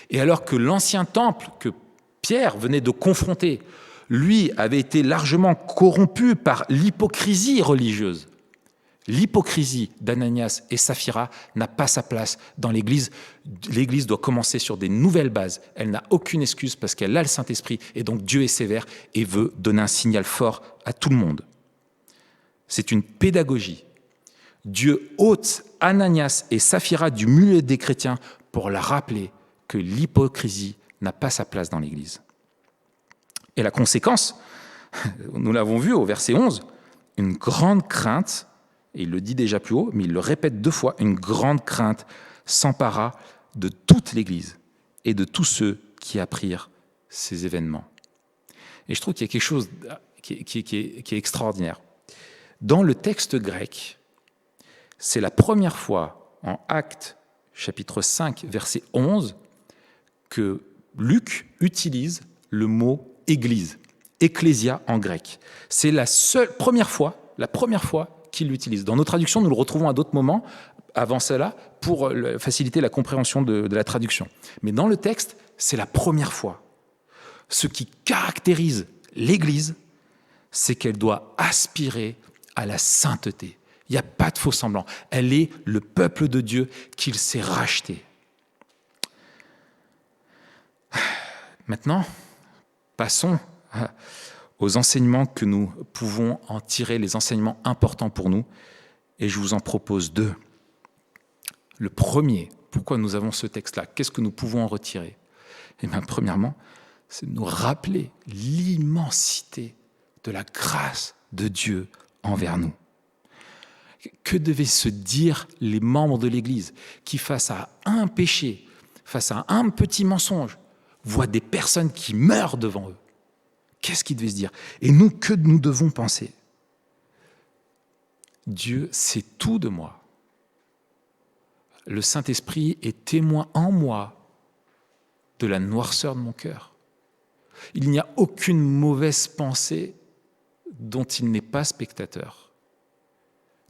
Et alors que l'ancien temple que Pierre venait de confronter, lui, avait été largement corrompu par l'hypocrisie religieuse, l'hypocrisie d'Ananias et Saphira n'a pas sa place dans l'Église. L'Église doit commencer sur des nouvelles bases. Elle n'a aucune excuse parce qu'elle a le Saint-Esprit, et donc Dieu est sévère et veut donner un signal fort à tout le monde. C'est une pédagogie. Dieu ôte Ananias et Saphira du milieu des chrétiens pour leur rappeler que l'hypocrisie n'a pas sa place dans l'Église. Et la conséquence, nous l'avons vu au verset 11, une grande crainte, et il le dit déjà plus haut, mais il le répète 2 fois, une grande crainte s'empara de toute l'Église et de tous ceux qui apprirent ces événements. Et je trouve qu'il y a quelque chose qui est extraordinaire. Dans le texte grec, c'est la première fois en Actes, chapitre 5, verset 11, que Luc utilise le mot « église », « ecclésia » en grec. C'est la première fois qu'il l'utilise. Dans nos traductions, nous le retrouvons à d'autres moments, avant cela pour faciliter la compréhension de la traduction. Mais dans le texte, c'est la première fois. Ce qui caractérise l'Église, c'est qu'elle doit aspirer à la sainteté. Il n'y a pas de faux semblant. Elle est le peuple de Dieu qu'il s'est racheté. Maintenant, passons aux enseignements que nous pouvons en tirer, les enseignements importants pour nous, et je vous en propose 2. Le premier, pourquoi nous avons ce texte-là? Qu'est-ce que nous pouvons en retirer? Eh bien, premièrement, c'est de nous rappeler l'immensité de la grâce de Dieu envers nous. Que devaient se dire les membres de l'Église qui, face à un péché, face à un petit mensonge, voient des personnes qui meurent devant eux? Qu'est-ce qu'ils devaient se dire? Et nous, que nous devons penser? Dieu sait tout de moi. Le Saint-Esprit est témoin en moi de la noirceur de mon cœur. Il n'y a aucune mauvaise pensée dont il n'est pas spectateur.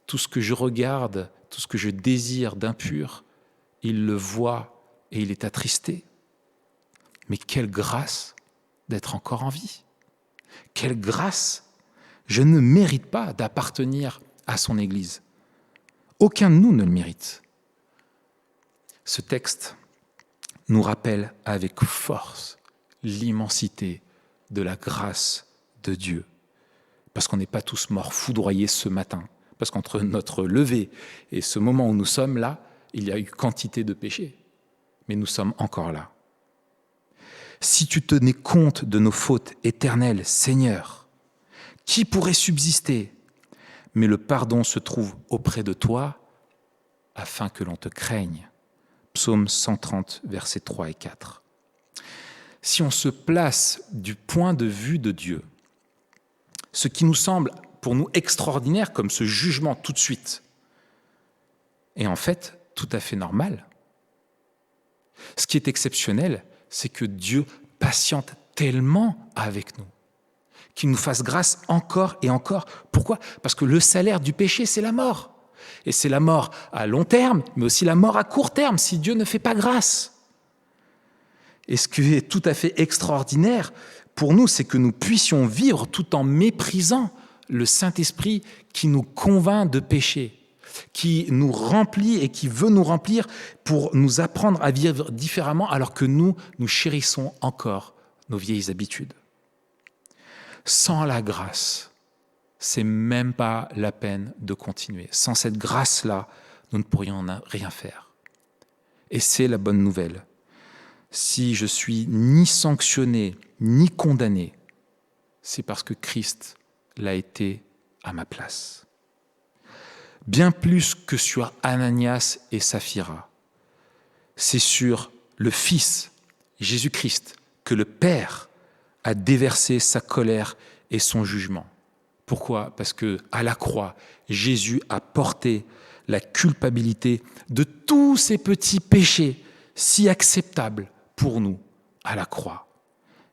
Tout ce que je regarde, tout ce que je désire d'impur, il le voit et il est attristé. Mais quelle grâce d'être encore en vie! Quelle grâce! Je ne mérite pas d'appartenir à son Église. Aucun de nous ne le mérite. Ce texte nous rappelle avec force l'immensité de la grâce de Dieu. Parce qu'on n'est pas tous morts foudroyés ce matin. Parce qu'entre notre lever et ce moment où nous sommes là, il y a eu quantité de péchés. Mais nous sommes encore là. Si tu tenais compte de nos fautes éternelles, Seigneur, qui pourrait subsister? Mais le pardon se trouve auprès de toi afin que l'on te craigne. Psaume 130, versets 3 et 4. Si on se place du point de vue de Dieu, ce qui nous semble pour nous extraordinaire comme ce jugement tout de suite est en fait tout à fait normal. Ce qui est exceptionnel, c'est que Dieu patiente tellement avec nous, qu'il nous fasse grâce encore et encore. Pourquoi? Parce que le salaire du péché, c'est la mort. Et c'est la mort à long terme, mais aussi la mort à court terme, si Dieu ne fait pas grâce. Et ce qui est tout à fait extraordinaire pour nous, c'est que nous puissions vivre tout en méprisant le Saint-Esprit qui nous convainc de péché, qui nous remplit et qui veut nous remplir pour nous apprendre à vivre différemment alors que nous chérissons encore nos vieilles habitudes. Sans la grâce, c'est même pas la peine de continuer. Sans cette grâce-là, nous ne pourrions rien faire. Et c'est la bonne nouvelle. Si je suis ni sanctionné, ni condamné, c'est parce que Christ l'a été à ma place. Bien plus que sur Ananias et Saphira, c'est sur le Fils, Jésus-Christ, que le Père a déversé sa colère et son jugement. Pourquoi? Parce que à la croix, Jésus a porté la culpabilité de tous ces petits péchés si acceptables pour nous à la croix.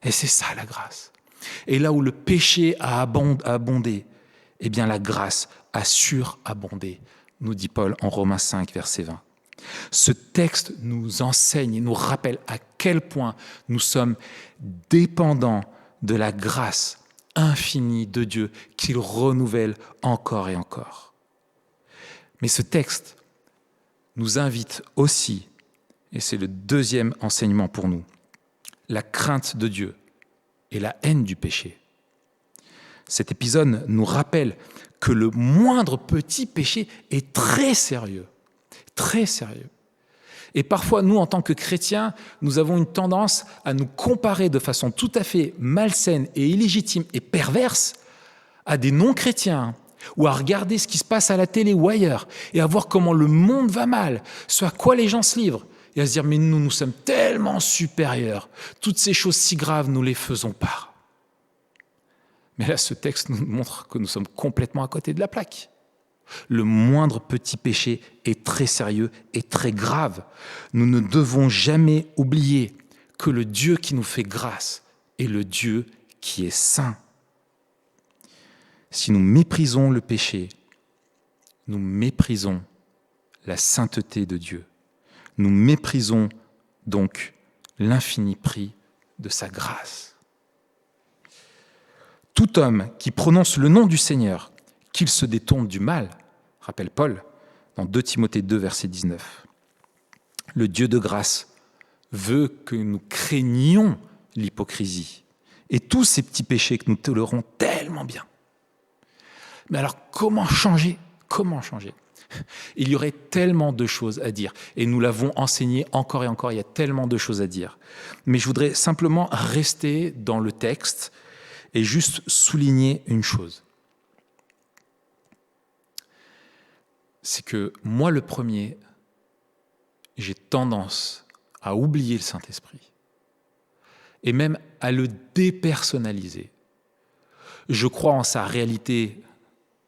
Et c'est ça la grâce. Et là où le péché a abondé, eh bien la grâce a surabondé, nous dit Paul en Romains 5, verset 20. Ce texte nous enseigne et nous rappelle à quel point nous sommes dépendants de la grâce infinie de Dieu qu'il renouvelle encore et encore. Mais ce texte nous invite aussi, et c'est le deuxième enseignement pour nous, la crainte de Dieu et la haine du péché. Cet épisode nous rappelle que le moindre petit péché est très sérieux. Très sérieux. Et parfois, nous, en tant que chrétiens, nous avons une tendance à nous comparer de façon tout à fait malsaine et illégitime et perverse à des non-chrétiens ou à regarder ce qui se passe à la télé ou ailleurs et à voir comment le monde va mal, ce à quoi les gens se livrent et à se dire « mais nous sommes tellement supérieurs, toutes ces choses si graves, nous ne les faisons pas ». Mais là, ce texte nous montre que nous sommes complètement à côté de la plaque. Le moindre petit péché est très sérieux et très grave. Nous ne devons jamais oublier que le Dieu qui nous fait grâce est le Dieu qui est saint. Si nous méprisons le péché, nous méprisons la sainteté de Dieu. Nous méprisons donc l'infini prix de sa grâce. Tout homme qui prononce le nom du Seigneur, qu'il se détourne du mal, rappelle Paul dans 2 Timothée 2, verset 19. Le Dieu de grâce veut que nous craignions l'hypocrisie et tous ces petits péchés que nous tolérons tellement bien. Mais alors, comment changer ? Comment changer ? Il y aurait tellement de choses à dire, et nous l'avons enseigné encore et encore, il y a tellement de choses à dire. Mais je voudrais simplement rester dans le texte et juste souligner une chose. C'est que moi, le premier, j'ai tendance à oublier le Saint-Esprit et même à le dépersonnaliser. Je crois en sa réalité,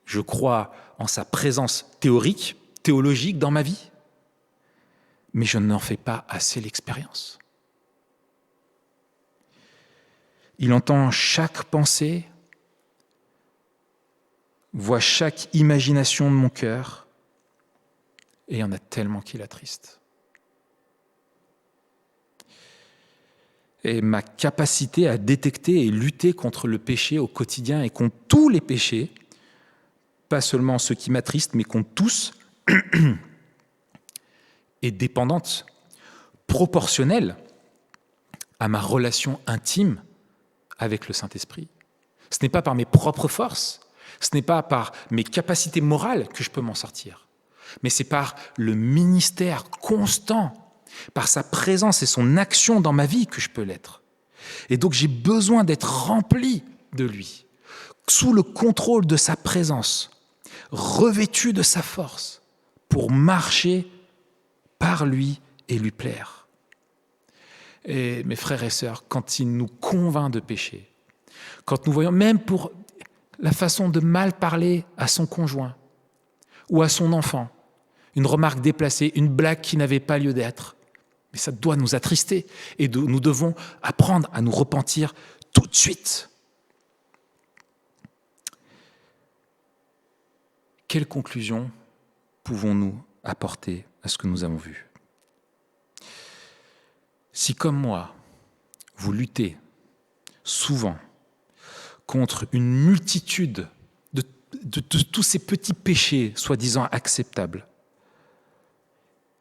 je crois en sa présence théorique, théologique dans ma vie, mais je n'en fais pas assez l'expérience. Il entend chaque pensée, voit chaque imagination de mon cœur, et il y en a tellement qui l'attristent. Et ma capacité à détecter et lutter contre le péché au quotidien et contre tous les péchés, pas seulement ceux qui m'attristent, mais contre tous, est dépendante, proportionnelle à ma relation intime avec le Saint-Esprit. Ce n'est pas par mes propres forces, ce n'est pas par mes capacités morales que je peux m'en sortir, mais c'est par le ministère constant, par sa présence et son action dans ma vie que je peux l'être. Et donc j'ai besoin d'être rempli de lui, sous le contrôle de sa présence, revêtu de sa force, pour marcher par lui et lui plaire. Et mes frères et sœurs, quand il nous convainc de pécher, quand nous voyons, même pour la façon de mal parler à son conjoint ou à son enfant, une remarque déplacée, une blague qui n'avait pas lieu d'être, mais ça doit nous attrister et nous devons apprendre à nous repentir tout de suite. Quelle conclusion pouvons-nous apporter à ce que nous avons vu ? Si, comme moi, vous luttez souvent contre une multitude de tous ces petits péchés soi-disant acceptables,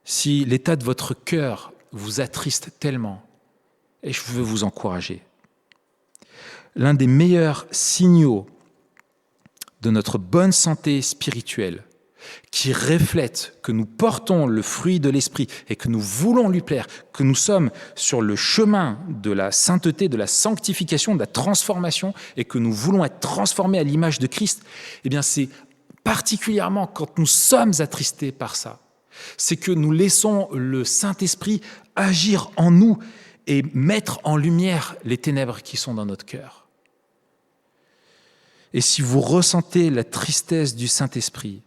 si l'état de votre cœur vous attriste tellement, et je veux vous encourager, l'un des meilleurs signaux de notre bonne santé spirituelle, qui reflète que nous portons le fruit de l'Esprit et que nous voulons lui plaire, que nous sommes sur le chemin de la sainteté, de la sanctification, de la transformation et que nous voulons être transformés à l'image de Christ, eh bien c'est particulièrement quand nous sommes attristés par ça, c'est que nous laissons le Saint-Esprit agir en nous et mettre en lumière les ténèbres qui sont dans notre cœur. Et si vous ressentez la tristesse du Saint-Esprit,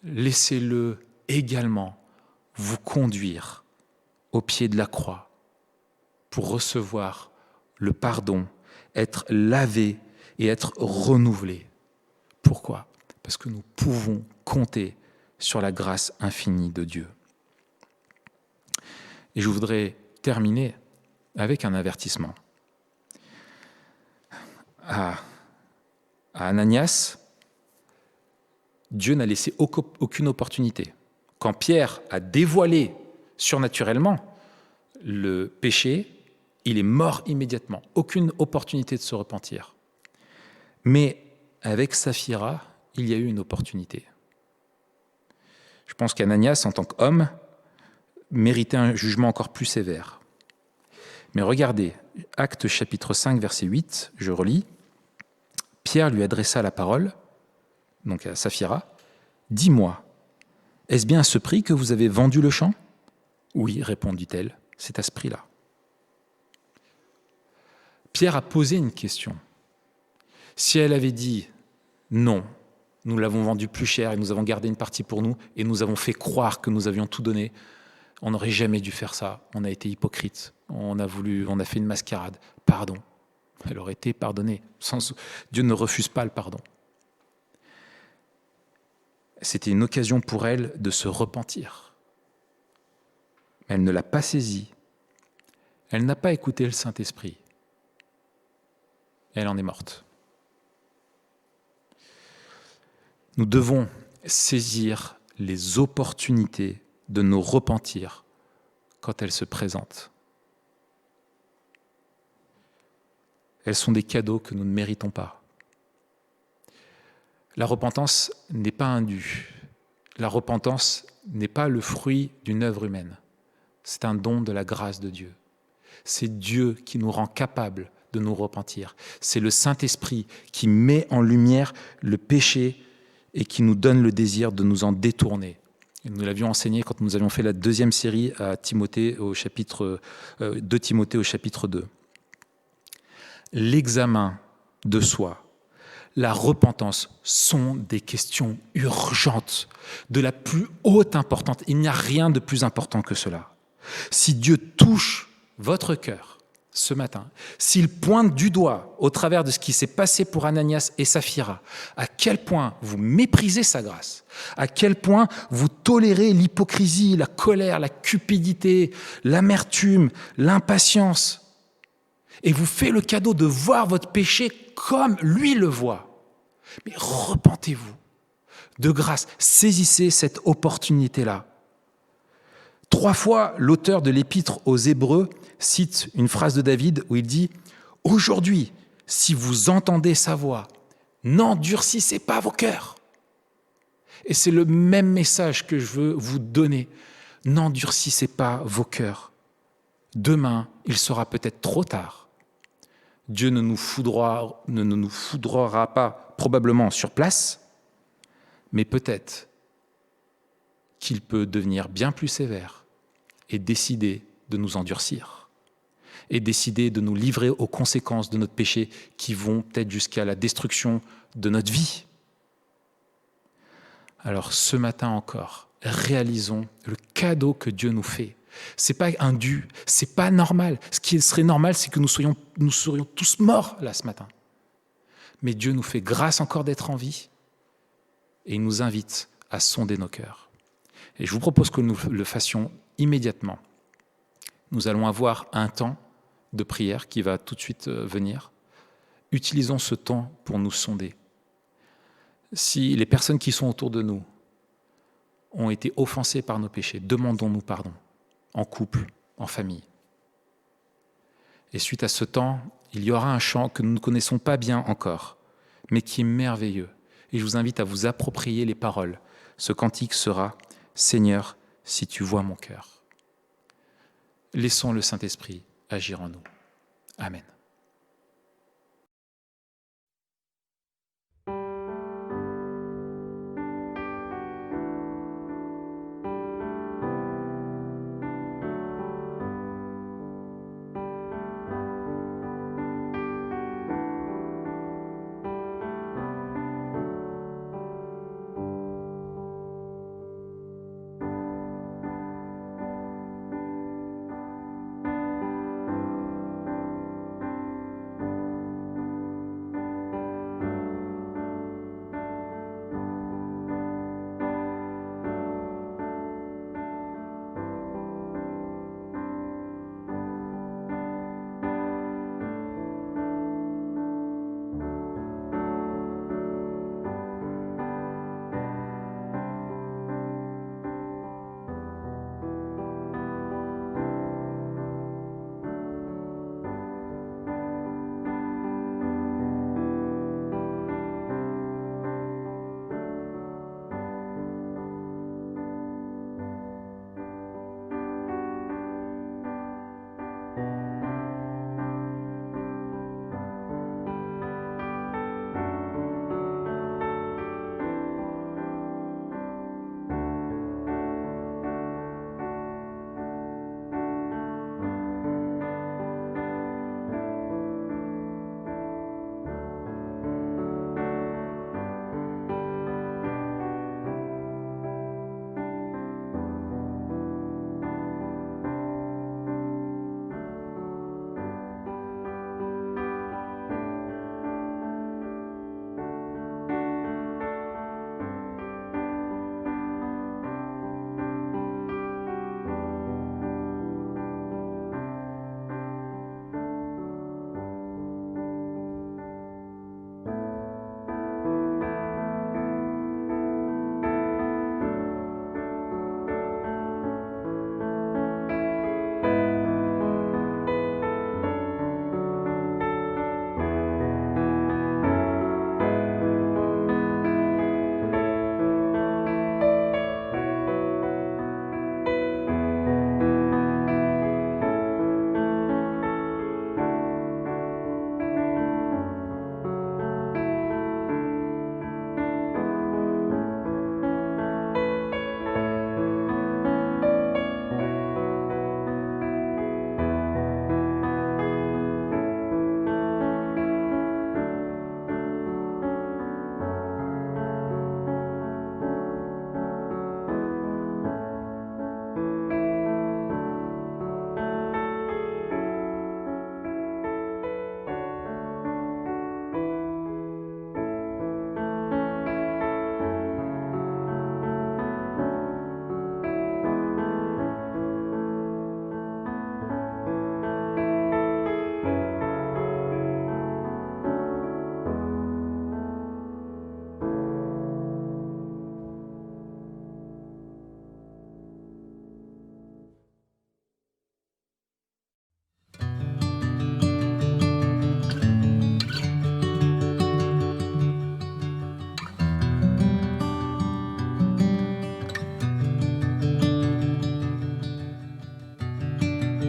laissez-le également vous conduire au pied de la croix pour recevoir le pardon, être lavé et être renouvelé. Pourquoi ? Parce que nous pouvons compter sur la grâce infinie de Dieu. Et je voudrais terminer avec un avertissement. À Ananias, Dieu n'a laissé aucune opportunité. Quand Pierre a dévoilé surnaturellement le péché, il est mort immédiatement. Aucune opportunité de se repentir. Mais avec Saphira, il y a eu une opportunité. Je pense qu'Ananias, en tant qu'homme, méritait un jugement encore plus sévère. Mais regardez, Actes chapitre 5, verset 8, je relis. Pierre lui adressa la parole, donc à Saphira, « Dis-moi, est-ce bien à ce prix que vous avez vendu le champ ?» ?»« Oui, répondit-elle, c'est à ce prix-là. » Pierre a posé une question. Si elle avait dit « Non, nous l'avons vendu plus cher et nous avons gardé une partie pour nous et nous avons fait croire que nous avions tout donné », on n'aurait jamais dû faire ça. On a été hypocrite. On a fait une mascarade. Pardon. Elle aurait été pardonnée. Dieu ne refuse pas le pardon. c'était une occasion pour elle de se repentir. Elle ne l'a pas saisi. Elle n'a pas écouté le Saint-Esprit. Elle en est morte. Nous devons saisir les opportunités de nous repentir quand elles se présentent. Elles sont des cadeaux que nous ne méritons pas. La repentance n'est pas un dû. La repentance n'est pas le fruit d'une œuvre humaine. C'est un don de la grâce de Dieu. C'est Dieu qui nous rend capables de nous repentir. C'est le Saint-Esprit qui met en lumière le péché et qui nous donne le désir de nous en détourner. Et nous l'avions enseigné quand nous avions fait la deuxième série à Timothée au chapitre 2 Timothée au chapitre 2. L'examen de soi, la repentance sont des questions urgentes, de la plus haute importance. Il n'y a rien de plus important que cela. Si Dieu touche votre cœur ce matin, s'il pointe du doigt au travers de ce qui s'est passé pour Ananias et Saphira, à quel point vous méprisez sa grâce, à quel point vous tolérez l'hypocrisie, la colère, la cupidité, l'amertume, l'impatience, et vous fait le cadeau de voir votre péché comme lui le voit. Mais repentez-vous. De grâce, saisissez cette opportunité-là. 3 fois, l'auteur de l'épître aux Hébreux cite une phrase de David où il dit « Aujourd'hui, si vous entendez sa voix, n'endurcissez pas vos cœurs. » Et c'est le même message que je veux vous donner. N'endurcissez pas vos cœurs. Demain, il sera peut-être trop tard. Dieu ne nous foudroiera pas probablement sur place, mais peut-être qu'il peut devenir bien plus sévère et décider de nous endurcir et décider de nous livrer aux conséquences de notre péché qui vont peut-être jusqu'à la destruction de notre vie. Alors ce matin encore, réalisons le cadeau que Dieu nous fait. Ce n'est pas un dû, ce n'est pas normal. Ce qui serait normal, c'est que nous serions tous morts là ce matin. Mais Dieu nous fait grâce encore d'être en vie et il nous invite à sonder nos cœurs. Et je vous propose que nous le fassions immédiatement. Nous allons avoir un temps de prière qui va tout de suite venir. Utilisons ce temps pour nous sonder. Si les personnes qui sont autour de nous ont été offensées par nos péchés, demandons-nous pardon, en couple, en famille. Et suite à ce temps, il y aura un chant que nous ne connaissons pas bien encore, mais qui est merveilleux. Et je vous invite à vous approprier les paroles. Ce cantique sera « Seigneur, si tu vois mon cœur ». Laissons le Saint-Esprit agir en nous. Amen.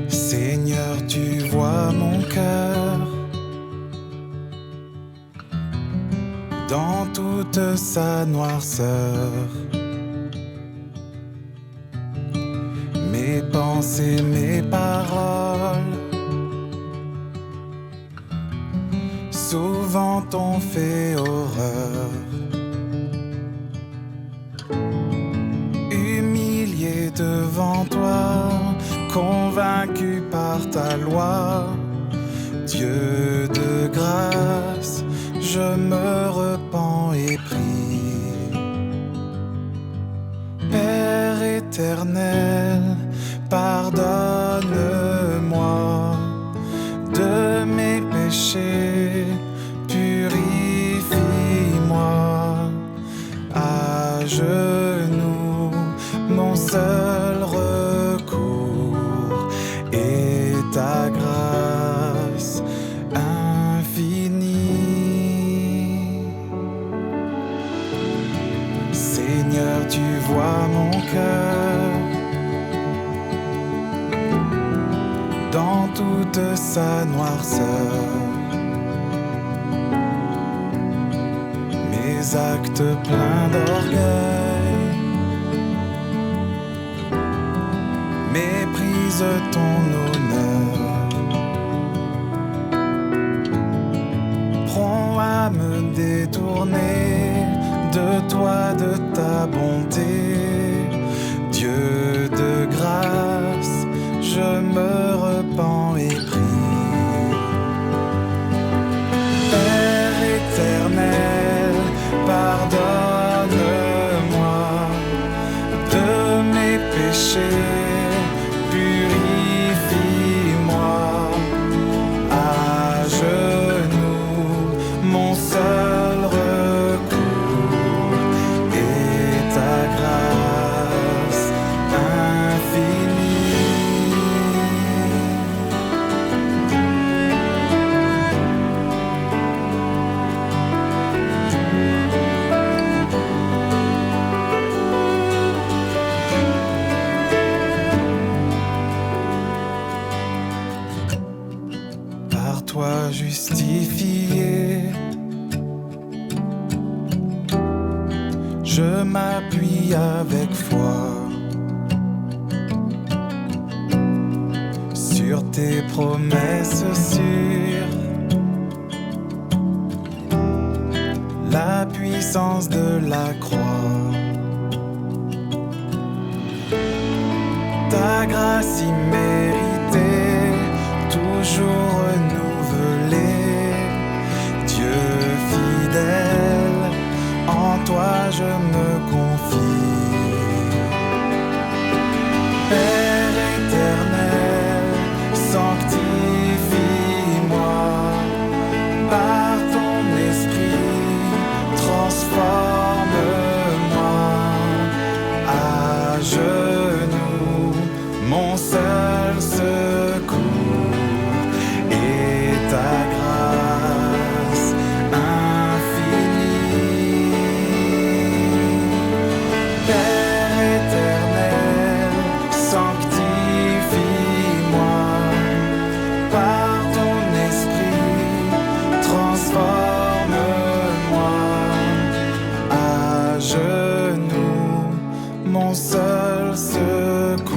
Seigneur, tu vois mon cœur dans toute sa noirceur. Mes pensées, mes paroles, souvent t'ont fait horreur. Humilié devant toi, convaincu par ta loi, Dieu de grâce, je me repens et prie. Père éternel, pardonne-moi de mes péchés, purifie-moi. À genoux, mon seul recours est ta grâce infinie. Seigneur, tu vois mon cœur dans toute sa noirceur. Mes actes pleins d'orgueil méprisent ton honneur. Prompt à me détourner de toi, de ta bonté. Dieu de grâce, je me repens et prie. Père éternel, pardonne-moi de mes péchés, purifie-moi. À genoux, mon seul recours est ta grâce infinie. Par toi justifié, je m'appuie avec foi sur tes promesses sûres, la puissance de la croix, ta grâce imméritée, toujours renouvelée. Dieu fidèle, en toi je me confie. Père éternel, sanctifie-moi par ton esprit, transforme-moi. À genoux, mon seul secours est ta grâce infinie. Père éternel, sanctifie-moi par ton esprit, transforme-moi. À genoux, mon seul secours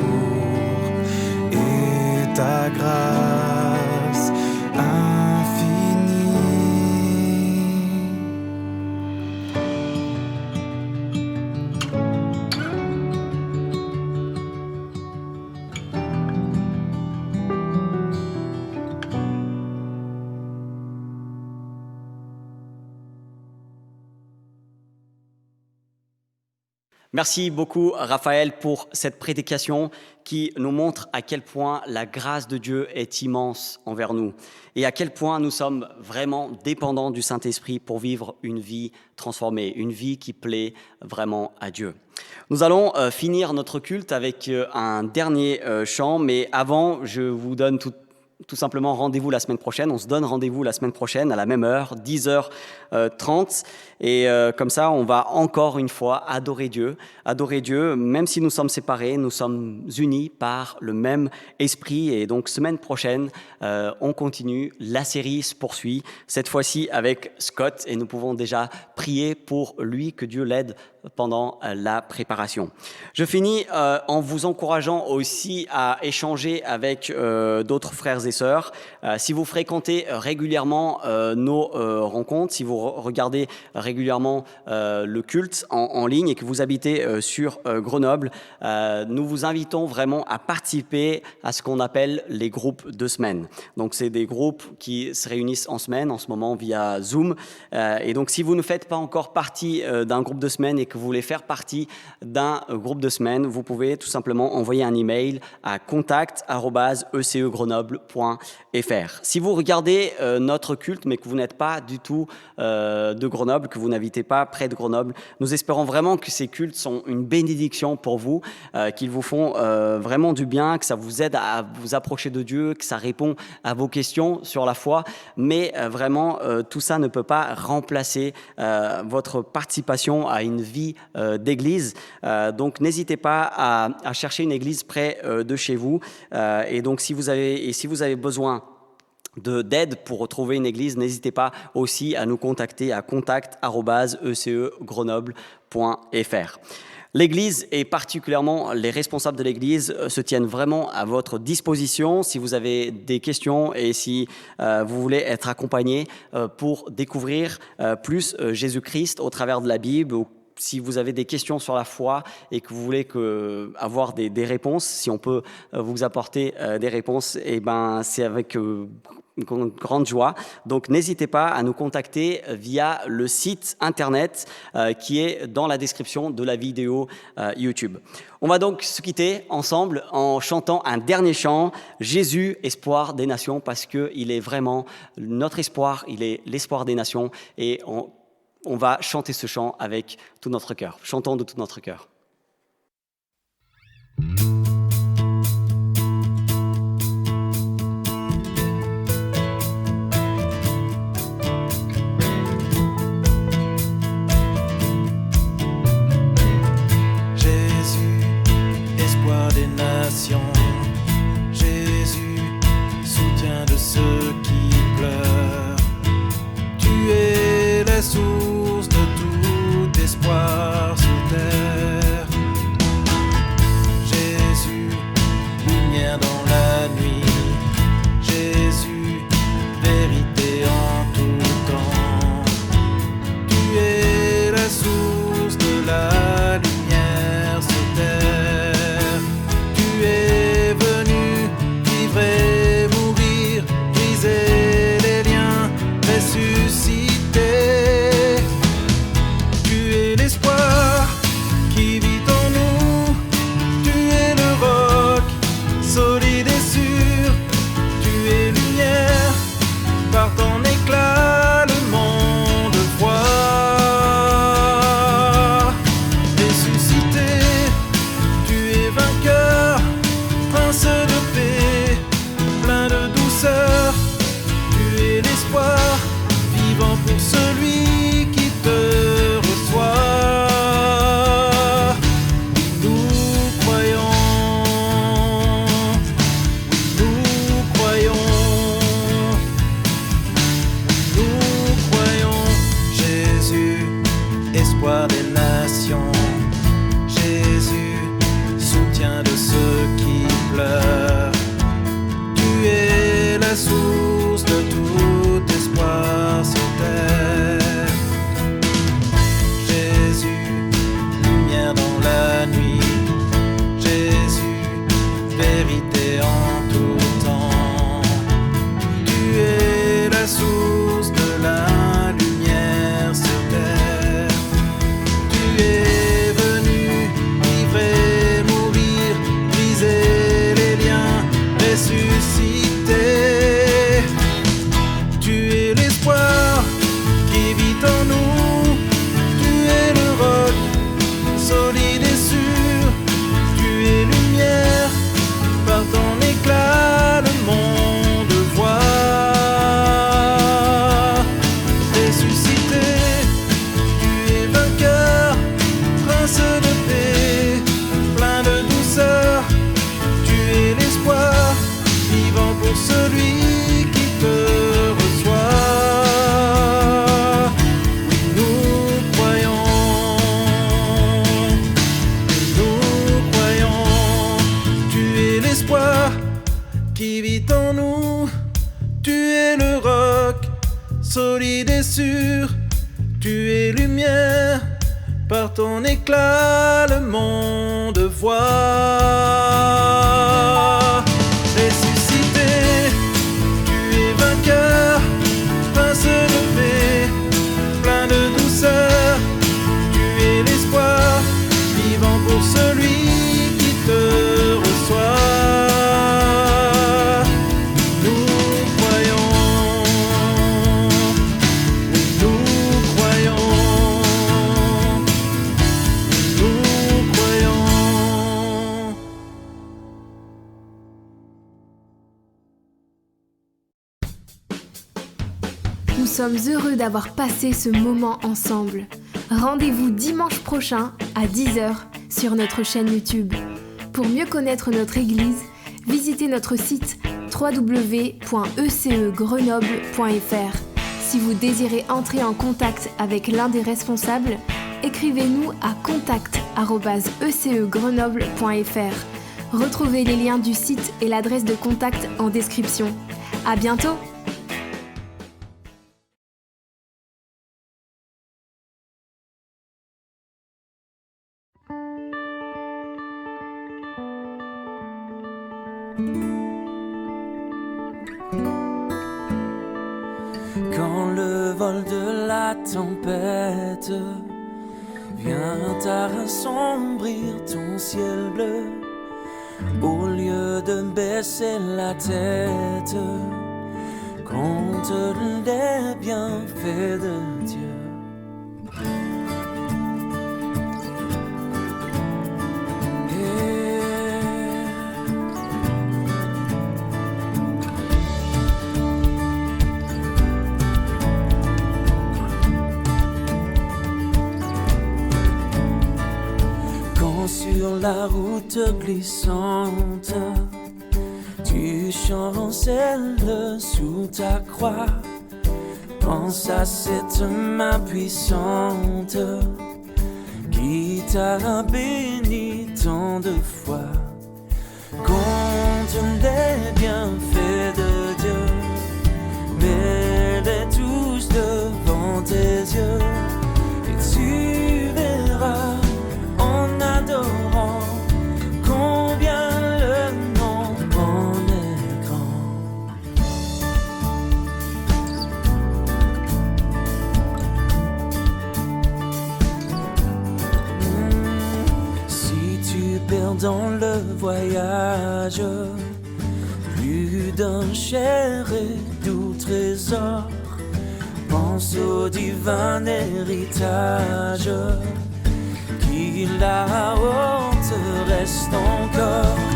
est ta grâce infinie. Merci beaucoup, Raphaël, pour cette prédication qui nous montre à quel point la grâce de Dieu est immense envers nous et à quel point nous sommes vraiment dépendants du Saint-Esprit pour vivre une vie transformée, une vie qui plaît vraiment à Dieu. Nous allons finir notre culte avec un dernier chant, mais avant, je vous donne tout simplement rendez-vous la semaine prochaine. On se donne rendez-vous la semaine prochaine à la même heure, 10h30. Et comme ça, on va encore une fois adorer Dieu. Adorer Dieu, même si nous sommes séparés, nous sommes unis par le même esprit. Et donc, semaine prochaine, on continue. La série se poursuit, cette fois-ci avec Scott. Et nous pouvons déjà prier pour lui, que Dieu l'aide pendant la préparation. Je finis en vous encourageant aussi à échanger avec d'autres frères et sœurs. Si vous fréquentez régulièrement nos rencontres, si vous regardez régulièrement le culte en ligne et que vous habitez sur Grenoble, nous vous invitons vraiment à participer à ce qu'on appelle les groupes de semaine. Donc, c'est des groupes qui se réunissent en semaine, en ce moment via Zoom. Et donc, si vous ne faites pas encore partie d'un groupe de semaine et que vous voulez faire partie d'un groupe de semaine, vous pouvez tout simplement envoyer un email à contact@ecegrenoble.fr. Si vous regardez notre culte, mais que vous n'êtes pas du tout de Grenoble, que vous n'habitez pas près de Grenoble, nous espérons vraiment que ces cultes sont une bénédiction pour vous, qu'ils vous font vraiment du bien, que ça vous aide à vous approcher de Dieu, que ça répond à vos questions sur la foi, mais vraiment, tout ça ne peut pas remplacer votre participation à une vie d'église. Donc, n'hésitez pas à chercher une église près de chez vous. Et donc, si vous avez besoin d'aide pour retrouver une église, n'hésitez pas aussi à nous contacter à contact@ecegrenoble.fr. L'Église et particulièrement les responsables de l'Église se tiennent vraiment à votre disposition si vous avez des questions et si vous voulez être accompagné pour découvrir plus Jésus-Christ au travers de la Bible, ou si vous avez des questions sur la foi et que vous voulez avoir des réponses, si on peut vous apporter des réponses, et ben c'est avec une grande joie. Donc, n'hésitez pas à nous contacter via le site internet qui est dans la description de la vidéo YouTube. On va donc se quitter ensemble en chantant un dernier chant, Jésus, espoir des nations, parce qu'il est vraiment notre espoir, il est l'espoir des nations, et on va chanter ce chant avec tout notre cœur. Chantons de tout notre cœur. Jésus, espoir des nations. Jésus, soutien de ceux qui pleurent. Tu es la source de tout espoir sur terre. Jésus, celui qui te reçoit. Oui, nous croyons, tu es l'espoir qui vit en nous, tu es le roc, solide et sûr, tu es lumière, par ton éclat le monde voit. Ressuscité, tu es vainqueur, prince de paix, plein de douceur, tu es l'espoir, vivant pour celui qui te reçoit. Nous sommes heureux d'avoir passé ce moment ensemble. Rendez-vous dimanche prochain à 10h sur notre chaîne YouTube. Pour mieux connaître notre église, visitez notre site www.ecegrenoble.fr. Si vous désirez entrer en contact avec l'un des responsables, écrivez-nous à contact@ecegrenoble.fr. Retrouvez les liens du site et l'adresse de contact en description. À bientôt! Quand le vol de la tempête vient assombrir ton ciel bleu, au lieu de baisser la tête, compte les bienfaits de Dieu. Sur la route glissante, tu chancelles sous ta croix. Pense à cette main puissante qui t'a béni tant de fois. Compte les bienfaits de Dieu, mets-les tous devant tes yeux, et tu verras en adorant combien le nombre est grand. Si tu perds dans le voyage plus d'un cher et doux trésor, pense au divin héritage qui là-haut te reste encore.